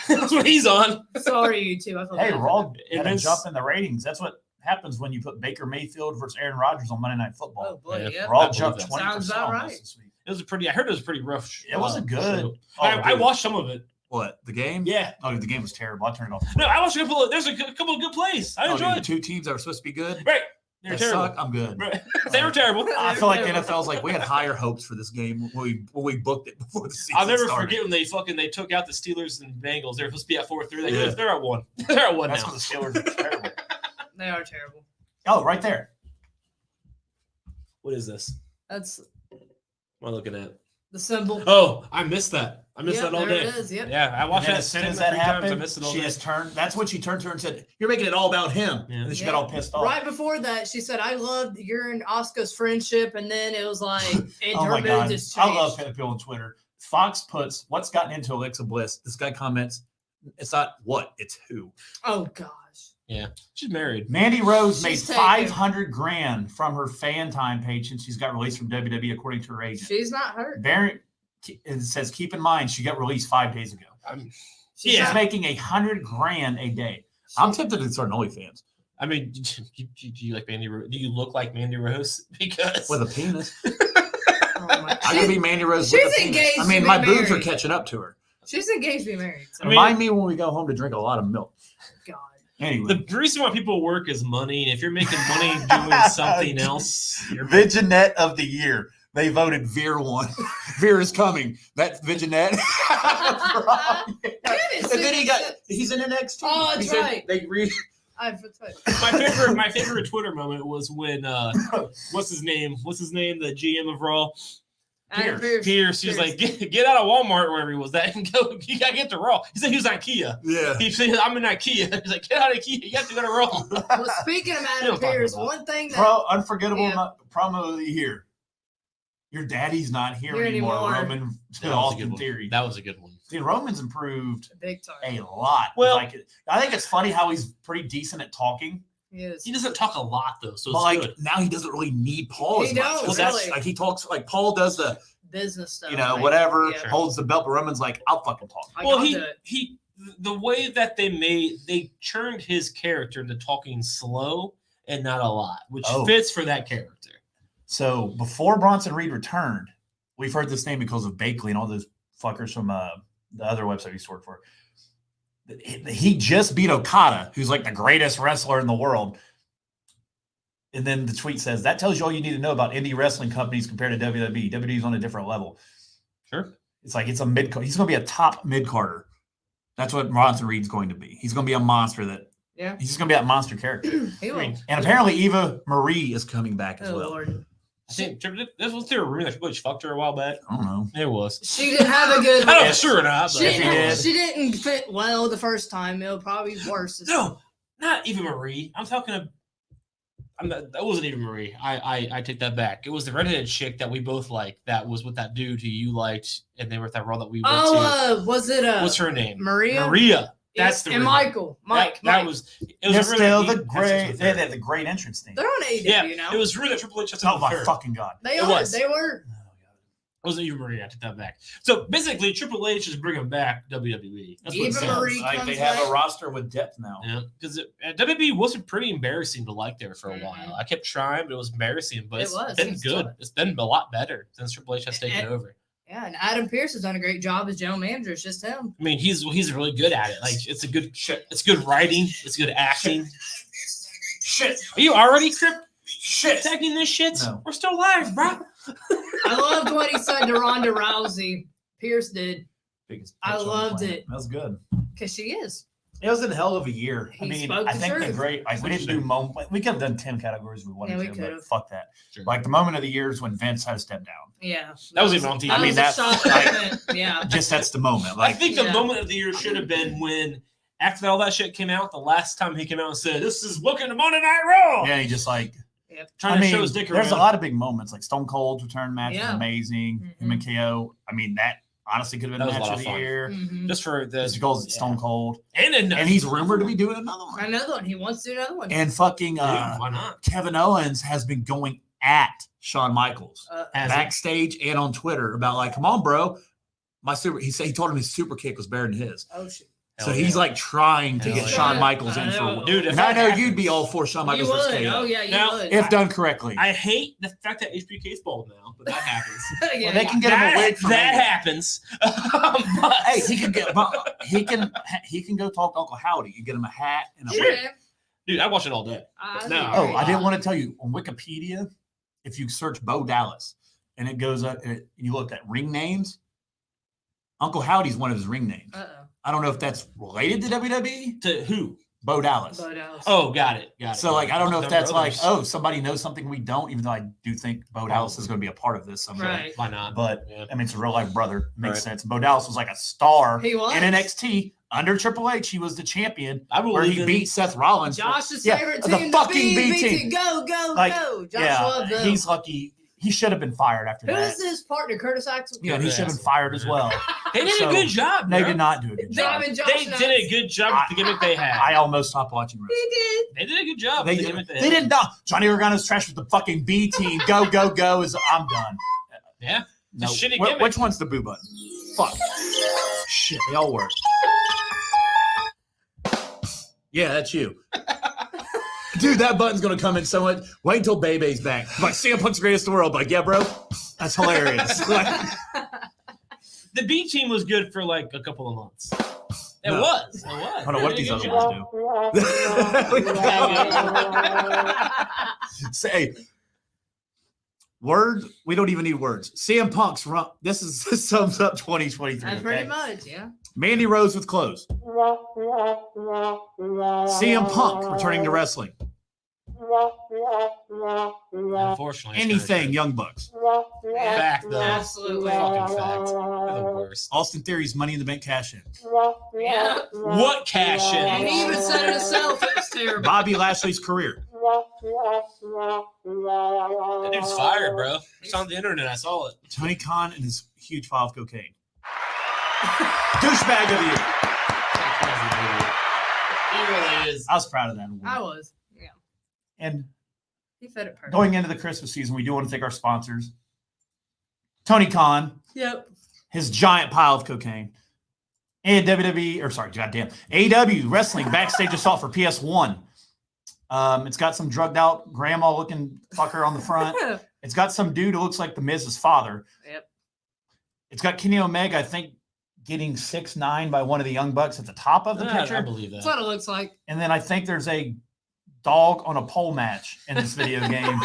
That's what he's on. Sorry, YouTube. I feel Hey, bad. Raw had a jump in the ratings. That's what happens when you put Baker Mayfield versus Aaron Rodgers on Monday Night Football. Oh boy, yeah. Raw jumped 20% Sounds about right. this week. It was I heard it was a pretty rough. It wasn't good. Show. Oh, I watched some of it. What, the game? Yeah. Oh, the game was terrible. I turned it off. No, I watched a couple. There's a couple of good plays. I enjoyed the it. two teams that were supposed to be good. Right. They're They terrible. suck. I'm good. Right. They were terrible. I feel like the NFL's like, we had higher hopes for this game when we booked it before the season I'll never started. forget when they took out the Steelers and Bengals. They're supposed to be at 4-3. Yeah. They're at 1. They're at 1 That's now. when the Steelers are terrible. They are terrible. Oh, right there. What is this? That's What am I looking at? the symbol. Oh, I missed that. I missed that all there day. It is, yep. Yeah, I watched And then that as soon 10 as that 3 times. I happened, missed it all she day. just turned. That's when she turned to her and said, "You're making it all about him." Yeah. And then she Yeah. got all pissed off. Right before that, she said, "I loved your and Oscar's friendship," and then it was like, and Oh her my mood god, just I changed. love people on Twitter. Fox puts what's gotten into Alexa Bliss. This guy comments, "It's not what, it's who." Oh gosh. Yeah, she's married. Mandy Rose made She's taken. $500,000 from her fan time page since she's got released from WWE, according to her agent. She's not hurt. Barry, it says, keep in mind she got released 5 days ago. She's Yeah. She's making $100,000 a day. I'm tempted to start an OnlyFans I mean, do you like Mandy Rose? Do you look like Mandy Rose? Because with a penis. Oh my I could be Mandy Rose She's with a penis. engaged I to mean, be my boobs are married. catching up to her. She's engaged to be married. So. I mean- Remind me when we go home to drink a lot of milk. God. Anyway. the reason why people work is money, and if you're making money doing something else, you're Viginette of the year. They voted Veer one. Veer is coming. That's Viginette. And then he's in NXT. Oh, that's He said right. They read. my favorite Twitter moment was when what's his name? The GM of Raw, Adam Pierce. He was like, get out of Walmart, wherever he was that, and go. You gotta get to Raw. He said he was on Kia. Yeah. He said, I'm in IKEA. He's like, get out of Kia. You have to go to Raw. Well, speaking of You Adam know what I'm talking Pierce, about. one thing that Unforgettable promo of the year. Your daddy's not here anymore. Roman to Austin Theory. That was a good one. See, Roman's improved big time. a lot. Well- I think it's funny how he's pretty decent at talking. He is. He doesn't talk a lot though, so But it's good. now he doesn't really need Paul He as much. don't, 'Cause that's really. like he talks like Paul does the Business stuff. whatever, Yeah. holds the belt, but Roman's like, I'll fucking talk. Well, I'll do it. he the way that they churned his character into talking slow and not a lot, which Oh. fits for that character. So before Bronson Reed returned, we've heard this name because of Bakley and all those fuckers from the other website he used to work for. He just beat Okada, who's like the greatest wrestler in the world. And then the tweet says, that tells you all you need to know about indie wrestling companies compared to WWE. WWE's on a different level. Sure. It's like it's a mid. He's going to be a top mid-carder. That's what Bronson Reed's going to be. He's going to be a monster Yeah. he's just going to be that monster character. He will. And apparently Eva Marie is coming back as Oh, well. Lord. I think this was there a rumor that Triple H fucked her a while back. I don't know. It was. She didn't have a good. I don't know, sure or not. But She didn't fit well the first time. It'll probably be worse. this time. No, not Eva Marie. I'm talking. That wasn't Eva Marie. I take that back. It was the redheaded chick that we both liked. That was with that dude who you liked, and they were at that Raw that we went to. Was it What's her name? Maria? Maria. That's the and rumor. Michael. Mike. That Mike. was. It They're was a rumor still that he the had sex great. with They her. had the great entrance thing. They're on AEW Yeah, now. it was rumored that Triple H had sex Oh with my her. fucking god! They It are. was. They were. It wasn't Eva Marie. I take that back. So basically, Triple H is bringing back WWE. That's what it Eva sounds Marie like. comes they have back. a roster with depth now. Yeah, because WWE wasn't pretty embarrassing to like there for a Mhm. while. I kept trying, but it was embarrassing. But It it's was. been It's good. tough. It's been a lot better since Triple H has taken And- over. Yeah, and Adam Pierce has done a great job as general manager. It's just him. I mean, he's really good at it. Like it's good writing. It's good acting. Shit! Are you already Shit! tagging this shit? No. We're still live, bro. I loved what he said to Ronda Rousey. Pierce did Biggest I bitch on the loved planet. it. That was good. because she is. It was a hell of a year. I He mean, spoke I the think the truth. great, like, we didn't do moment. We could have done 10 categories if we wanted Yeah, we to, but could've. fuck that. Sure. Like, the moment of the year is when Vince had to step down. Yeah. That was even on TV. That I mean, was that's a shock like- moment. Yeah. Just that's the moment. I Like, think the Yeah. moment of the year should have been when, after all that shit came out, the last time he came out and said, "This is looking to Monday Night Raw." yeah, he just like, Trying to show his dick around. there's a lot of big moments. Like Stone Cold's return match was Yeah. amazing. Him and KO. I mean, that honestly could have been That the was a match lot of the of fun. year. Mhm. Just for the Just goes Stone Cold. and He's rumored to be doing another one. Another one. He wants to do another one. And fucking why not? Kevin Owens has been going at Shawn Michaels Has he? backstage and on Twitter about like, come on, bro. He told him his super kick was better than his. Oh shit. So Hell he's yeah. like trying to Hell get yeah. Shawn Michaels in I for know. Dude, if and I that know you'd be happens- all for Shawn You Michaels versus would. KO. Oh yeah, you Now, would. If done correctly. I hate the fact that HBK's bald now, but that happens. Yeah, Well, they can get him a wig for that me. happens. Hey, he can go talk to Uncle Howdy and get him a hat and a yeah. wig. Dude, I watch it all day. I No. Oh, agree. I didn't want to tell you on Wikipedia, if you search Bo Dallas and it goes up and you look at ring names, Uncle Howdy's one of his ring names. Uh-oh. I don't know if that's related to WWE. To who? Bo Dallas. Bo Dallas. Oh, got it. So, like, I don't know if They're that's brothers. like, oh, somebody knows something we don't, even though I do think Bo Dallas is going to be a part of this someday. Right. Why not? But, Yeah. I mean, it's a real life brother. Makes Right. sense. Bo Dallas was like a star He was. in NXT under Triple H. He was the champion I where believe he in- beat Seth Rollins. Josh's Yeah, favorite the team. fucking B B team. Go, go, Like, go. Josh Yeah, loved them. he's lucky. He should have been fired after Who that. is his partner? Curtis Axel? Yeah, he should have been fired as well. They did So, a good job. They bro. did not do a good job. Driving Josh They nuts. did a good job with the gimmick they had. I almost stopped watching wrestling. He did. They did a good job They, with the gimmick they they had. didn't know. Johnny Organo's trash with the fucking B team. Go, go, go. I'm done. Yeah. No. It's a shitty Wh- gimmick. which one's the boo button? Fuck. Shit, they all work. Yeah, that's you. Dude, that button's going to come in so much. Wait until Bebe's back. Like, CM Punk's the greatest in the world. Like, yeah, bro. That's hilarious. Like, The B team was good for like a couple of months. It No. was. It was. I don't know what They these did a other good ones do. Say, word. We don't even need words. CM Punk's run. This sums up 2023. That's Okay? pretty much, yeah. Mandy Rose with clothes. CM Punk returning to wrestling. Unfortunately, it's Anything, kinda Young Bucks. Fact, though. Absolutely. Fucking fact. They're the worst. Austin Theory's Money in the Bank cash in. Yeah. What cash And in? he even said it himself. It was terrible. Bobby Lashley's career. That dude's fired, bro. It's on the internet. I saw it. Tony Khan and his huge pile of cocaine. Douchebag of the year. He really is. I was proud of that award. I was. Yeah. And He fed it perfect. going into the Christmas season, we do want to thank our sponsors. Tony Khan, Yep. his giant pile of cocaine. And goddamn, AEW Wrestling Backstage Assault for PS1. It's got some drugged out grandma looking fucker on the front. It's got some dude who looks like the Miz's father. Yep. It's got Kenny Omega, I think, getting 6'9" by one of the Young Bucks at the top of the I picture. believe That's that. what it looks like. And then I think there's a dog on a pole match in this video game.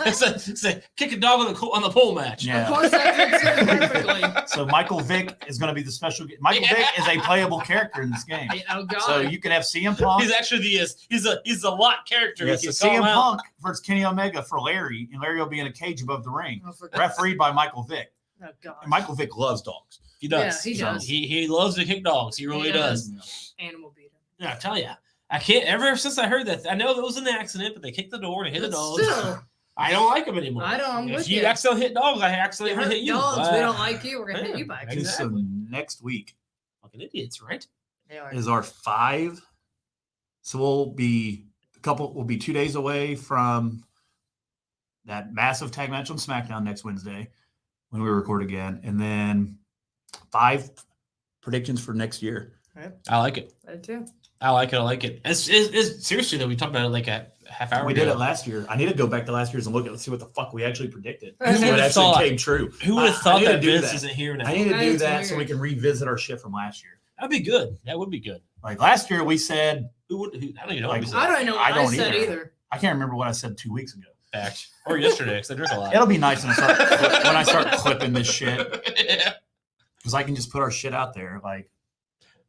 it's a kick a dog on the pole match. Of Yeah. course, that fits in perfectly. So Michael Vick is going to be the special. Michael Vick is a playable character in this game. Oh God. So you can have CM Punk. He's actually he's a lot character. Yes, You so can call CM him out. Punk versus Kenny Omega for Larry, and Larry will be in a cage above the ring, Oh, for God's refereed by Michael Vick. sake. Oh God. And Michael Vick loves dogs. He does. Yeah, he So does. He loves to kick dogs. He really He does. does. Animal beater. Yeah, I tell you, I can't. Ever since I heard that, I know that was an accident, but they kicked the door and hit the But dogs. still, I don't like them anymore. I don't. I'm If with you you. accidentally hit dogs, I accidentally hurt hit you. dogs. We don't like you. We're gonna hit Yeah, you back. exactly. So next week Fucking idiots, right? They are. is our 5. So we'll be 2 days away from that massive tag match on SmackDown next Wednesday when we record again, and then 5 predictions for next year. I like it. That too. I like it. It's seriously though. We talked about it like a half hour. We ago. did it last year. I need to go back to last year's and look at see what the fuck we actually predicted. Who See what would've actually thought? came true. Who would have I thought need to that do Vince that. isn't here now? I need to That do is that so we weird. can revisit our shit from last year. That'd be good. That would be good. Like last year, we said Who would? I don't even know. Like, what we said. I don't even know what I I, don't said either. either. I can't remember what I said 2 weeks ago. Fact. Or yesterday, because I drink a lot. It'll be nice when I start clipping this shit Yeah. because I can just put our shit out there. Like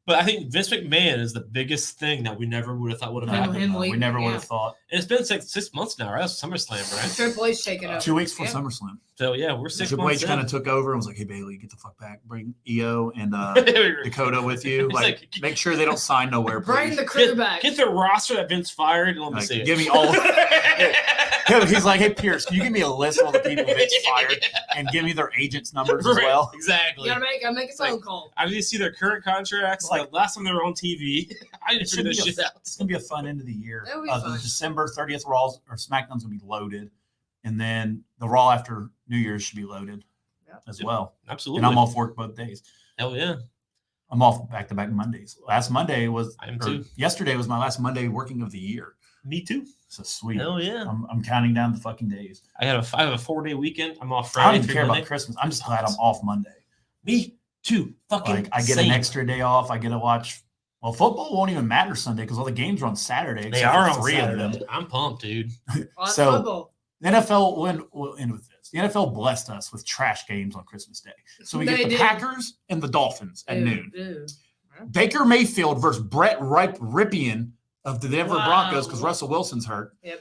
But I think Vince McMahon is the biggest thing that we never would have thought would have happened. him We leaving, never would yeah. have thought. And it's been 6 months now, right? That's SummerSlam, right? Triple H taking over. 2 weeks before Yeah. SummerSlam. So yeah, we're 6 Triple months H kind in. of took over and was like, "Hey Bailey, get the fuck back. Bring EO and Dakota. Dakota with you. He's Like, like, make sure they don't sign nowhere. Bring Please. the crew back. Get the roster that Vince fired and let me Like, see it. give me all. He's like, "Hey Pierce, can you give me a list of all the people Vince fired and give me their agents' numbers as Right, well?" Exactly. You gotta make a phone call. I need to see their current contracts. Like- Like last time they were on TV. I need It to should figure be this shit out. It's gonna be a fun end of the year. That'll be The fun. December 30th Raw or SmackDown's gonna be loaded, and then the Raw after New Year's should be loaded as well. Absolutely. And I'm off work both days. Hell yeah. I'm off back-to-back Mondays. Last Monday was, I am or too. yesterday was my last Monday working of the year. Me too. So sweet. Hell yeah. I'm counting down the fucking days. I have a 4-day weekend. I'm off I Friday. don't even through care about Monday. Christmas. I'm just glad I'm off Monday. Me too. Fucking Like I get same. an extra day off. I get to watch. Well, football won't even matter Sunday because all the games are on Saturday. They except are for on 3 of Saturday. them. I'm pumped, dude. On So- football. The NFL we'll end with this. The NFL blessed us with trash games on Christmas Day. So we They get the did. Packers and the Dolphins at Ew, noon. ew. Baker Mayfield versus Brett Ripien of the Denver Wow. Broncos because Russell Wilson's hurt. Oh,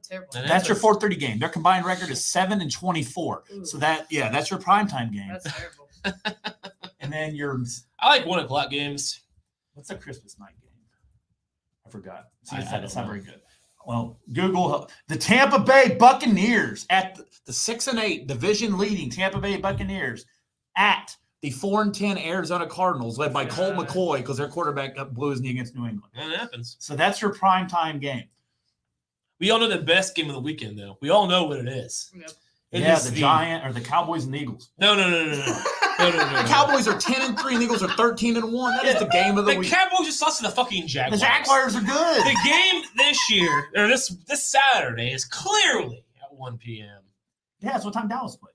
terrible. And That's your 4:30 game. Their combined record is 7-24. Ooh. So that's your primetime game. That's terrible. And then your I like 1 o'clock games. what's the Christmas night game? I forgot. See, I it's don't not know. very good. Well, Google the Tampa Bay Buccaneers at the 6-8 division leading Tampa Bay Buccaneers at the 4-10 Arizona Cardinals, led by Cole God. McCoy because their quarterback blew his knee against New England. That happens. So that's your primetime game. We all know the best game of the weekend, though. We all know what it is. Yep. It Yeah, is the Giant or the Cowboys and the Eagles. No. No. The Cowboys are 10-3 and the Eagles are 13-1. That is the game of the The week. Cowboys just lost to the fucking The Jaguars. Jaguars are good. The game this year, or this Saturday, is clearly at 1 p.m. Yeah, that's what time Dallas plays.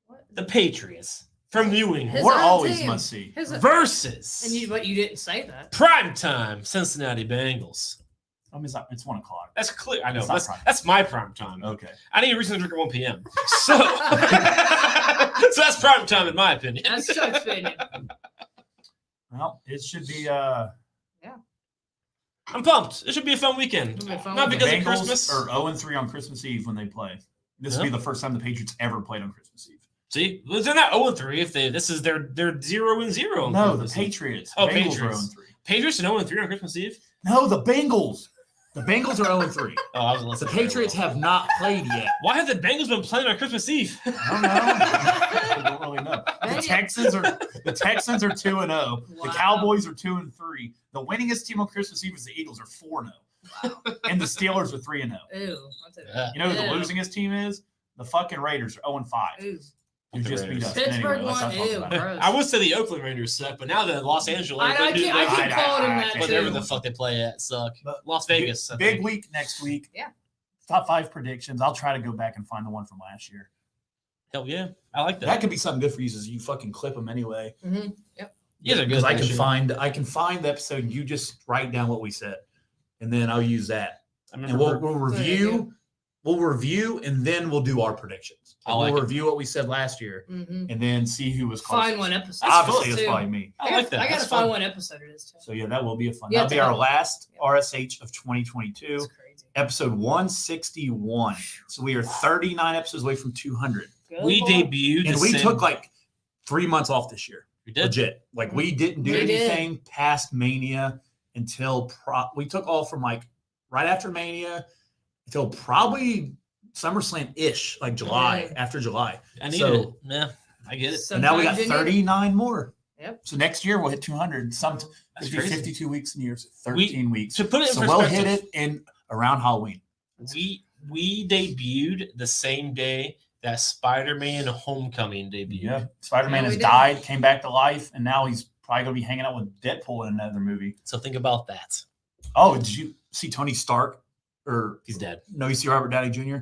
What? The Patriots from New England His We're own always team. must see. versus But you didn't say that. primetime Cincinnati Bengals. I mean, it's 1 o'clock. That's clear. I know. It's not That's, prime. that's my prime time. Okay. I need a reason to drink at 1 p.m. So, so that's prime time in my opinion. That's Chuck's opinion. Well, it should be I'm pumped. It should be a fun weekend. It'll be a fun Not weekend. because the of Bengals Christmas. are 0-3 on Christmas Eve when they play. This will be Yeah. the first time the Patriots ever played on Christmas Eve. See, well, they're not 0-3. If this is their 0-0. on No, the Christmas Eve. Patriots. Oh, Bengals Patriots. are 0-3. Patriots are 0-3 on Christmas Eve. No, the Bengals. The Bengals are 0-3. Oh, I was The listening. Patriots have not played yet. Why have the Bengals been playing on Christmas Eve? I don't know. I don't really know. Dang The it. Texans are 2-0. Wow. The Cowboys are 2-3. The winningest team on Christmas Eve is the Eagles are 4-0. Wow. And the Steelers are 3-0. Ew. That's it. Yeah. You know who the Ew. losingest team is? The fucking Raiders are 0-5. Ew. Who just beat us. Pittsburgh Anyway, let's not won. talk Ew. about it. Gross. I would say the Oakland Raiders suck, but now the Los Angeles, I keep calling them that whatever too. the fuck they play at, suck. But Las Vegas. I Big think. week next week. Yeah. Top 5 predictions. I'll try to go back and find the one from last year. Hell yeah, I like that. That could be something good for you, is you fucking clip them anyway. Mm-hmm. You guys are good. Because at I that can shit. find the episode. And you just write down what we said, and then I'll use that. I And remember. we'll review. We'll review, and then we'll do our predictions. I like we'll it. review what we said last year, Mm-hmm. and then see who was closest. Find one episode. Obviously, That's it's fun, probably too. me. I like that. I gotta That's find fun. one episode of this too. So yeah, that will be a fun. Yeah, That'll be our definitely. last RSH of 2022. It's crazy. Episode 161. So we are 39 episodes away from 200. Good We Lord. debuted, And the we same- took like 3 months off this year. we did. Legit. Like we didn't do We did. anything past Mania until we took off from like right after Mania until probably SummerSlam-ish, like July, Yeah. after July. I needed So- it. Yeah, I get it. And now we got Sometimes you need it. 39 more. Yep. So next year we'll hit 200. That's It'll be crazy. 52 weeks in years, 13 weeks. To put it in So we'll perspective, hit it in around Halloween. we debuted the same day that Spider-Man Homecoming debuted. Yeah. Spider-Man Yeah, has we did. died, came back to life, and now he's probably going to be hanging out with Deadpool in another movie. So think about that. Oh, did you see Tony Stark? Or He's dead. no, you see Robert Downey Jr.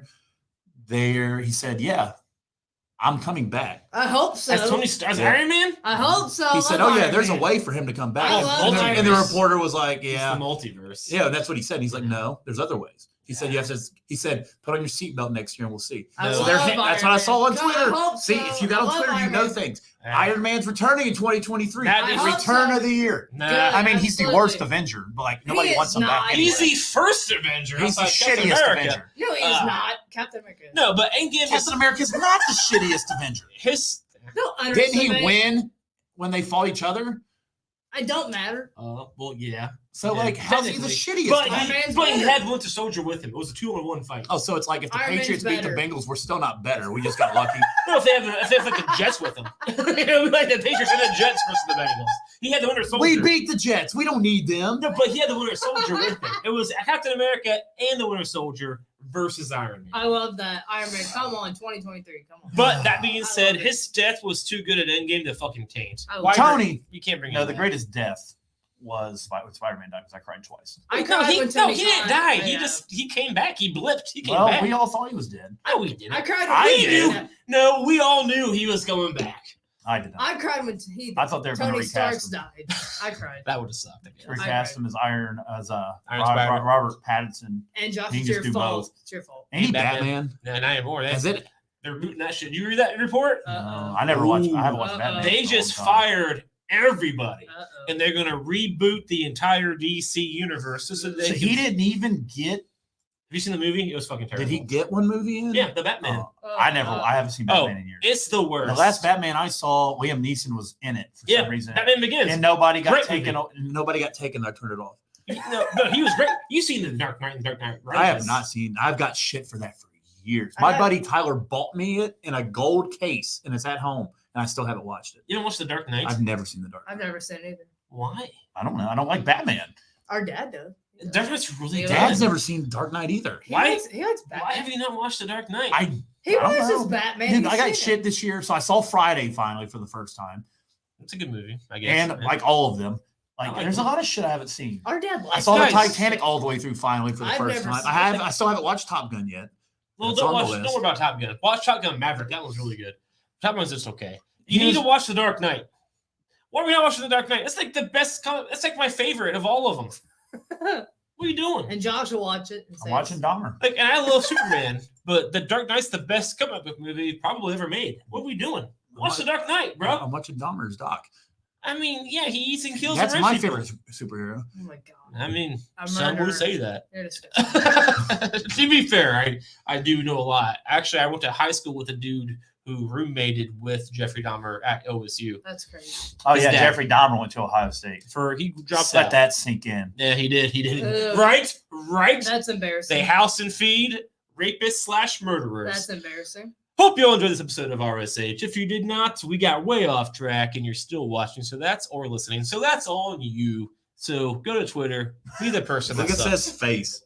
There, he said, "Yeah, I'm coming back." I hope so. As Tony Stark's Yeah. Iron Man? I hope so. He said, Love "Oh yeah, Iron there's a Man. way for him to come back." I love And the, Iron and the Man. reporter was like, It's "Yeah, the multiverse. yeah." And that's what he said. He's like, "No, there's other ways." He said you have to. He said put on your seatbelt next year and we'll see. I No. love That's Iron what I saw on Man. God, I Twitter. hope See, so. if you got I on love Twitter, you Iron know Man. things. Iron Man's returning in 2023. That I is hope Return so. of the year. Nah, Good. I mean, he's the worst Absolutely. Avenger, but like He nobody is wants him back. not. Anyway. he's the first Avenger. He's the outside Captain shittiest America. Avenger. No, he is not. Captain America. is. No, but Endgame Captain America's not the shittiest Avenger. his. Don't Didn't he underestimate- win when they fought each other? It don't matter. Well, yeah. So Yeah, like, how's he the technically. shittiest? But, Iron Avenger? Man's he better. had Winter Soldier with him. It was a 2-on-1 fight. Oh, so it's like if the Iron Man's Patriots beat the better. Bengals, we're still not better. We just got lucky. No, if they have like the Jets with him. You know, like the Patriots and the Jets versus the Bengals. He had the Winter Soldier. We beat the Jets. We don't need them. No, but he had the Winter Soldier with him. It was Captain America and the Winter Soldier versus Iron Man. I love that. Iron Man, come on, 2023, come on. But that being I said, love it. his death was too good at Endgame to fucking taint. I Why love Tony, you can't bring no, it the up. greatest death was when Spider-Man died because I cried twice. I No, cried he when Tony didn't died. die. Yeah. He came back. He blipped. He came Well, back. we all thought he was dead. No, we didn't. I cried when I he did. died. No, we all knew he was coming back. I did not. I cried when he I thought they were going to Tony Stark's recast him. died. I cried. That would have sucked. I guess. Recast him as Iron Robert, Spider-Man. Pattinson. And Josh, He it's can your just do fault. both. It's your fault. Ain't he Batman. Batman? No, not anymore. Is it? They're rebooting that shit. You read that report? No, I never watched. I haven't watched Uh-oh. Batman. They in a just long time. fired everybody, Uh-oh. and they're gonna reboot the entire DC universe. So So he didn't even get. Have you seen the movie? It was fucking terrible. Did he get one movie in? Yeah, the Batman. Oh, I haven't seen Batman in years. It's the worst. The last Batman I saw, Liam Neeson was in it for yeah, some reason, Batman Begins. and nobody got Great taken. movie. Nobody got taken. I turned it off. No, he was great. You've seen the Dark Knight and Dark Knight Rises. I have not seen. I've got shit for that for years. I My have- buddy Tyler bought me it in a gold case, and it's at home, and I still haven't watched it. You don't watch the Dark Knight? I've never seen the Dark. I've never seen it either. Why? I don't know. I don't like Batman. Our dad does. Dark Knight's really Yeah. good. Dad's never seen Dark Knight either. He Why- likes Batman. Why have you not watched the Dark Knight? He I don't watches know. Batman. Dude, He's I got seen shit it. this year, so I saw Friday finally for the first time, It's a good movie, I guess. and Yeah. like all of them. Like, I like there's them. a lot of shit I haven't seen. Our dad I likes saw Nice. the Titanic all the way through finally for the I've first never time. seen it. I still haven't watched Top Gun yet. Well, That's don't on the worry list. about Top Gun. Watch Top Gun Maverick. That one's really good. Top Gun's just okay. You He need was- to watch The Dark Knight. Why are we not watching The Dark Knight? It's like the best. It's like my favorite of all of them. What are you doing? And Josh will watch it. And I'm say watching Dahmer. Like, and I love Superman, but The Dark Knight's the best comic book movie probably ever made. What are we doing? Watch The Dark Knight, bro. I'm watching Dahmer's doc. I mean, yeah, he eats and kills. That's and my rapes people. favorite superhero. Oh my god. I mean, I'm some would murderer. say that. You're disgusting. To be fair, I do know a lot. Actually, I went to high school with a dude who roommated with Jeffrey Dahmer at OSU. That's crazy. Oh His yeah, dad. Jeffrey Dahmer went to Ohio State. He dropped Let out. that sink in. Yeah, he did. He did. Ugh. Right. That's embarrassing. They house and feed rapists / murderers. That's embarrassing. Hope you all enjoyed this episode of RSH. If you did not, we got way off track and you're still watching, or listening. So that's all on you. So go to Twitter, be the person Look that at sucks. Seth's face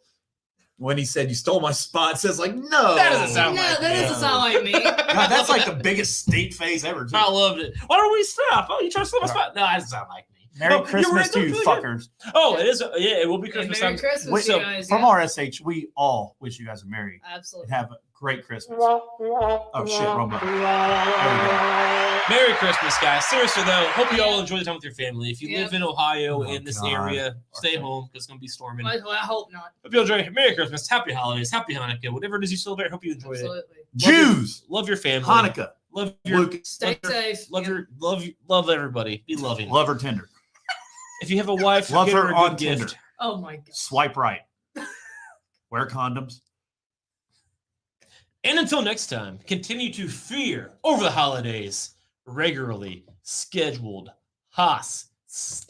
when he said you stole my spot. Says like, no, That doesn't sound No, like that me. doesn't sound like me. God, that's like the biggest state face ever. Too. I loved it. Why don't we stop? Oh, you trying to steal my spot? No, that doesn't sound like me. Merry Oh, you were Christmas right, to that's you, really good. fuckers. Oh, it is. Yeah, it will be Yeah, Christmas Merry time. Christmas, Wait, you so guys. from yeah. RSH, we all wish you guys a merry Absolutely. and have a great Christmas. Oh shit, wrong button. There we go. Merry Christmas, guys. Seriously, though, hope you all enjoy the time with your family. If you Yeah. live in Ohio, Oh, in this God. area, stay Okay. home because it's going to be storming. Well, I hope not. Hope you enjoy. Merry Christmas, Happy Holidays, Happy Hanukkah, whatever it is you celebrate. Hope you enjoy it. Absolutely. Jews, Love your family. Hanukkah, Love your. Lucas, Stay Love your- safe. Love Yeah. love everybody. Be loving. love her tender. If you have a wife, Love give her her a on good gift. Tinder. Oh my god. Swipe right. Wear condoms. And until next time, continue to fear over the holidays regularly scheduled hostilities.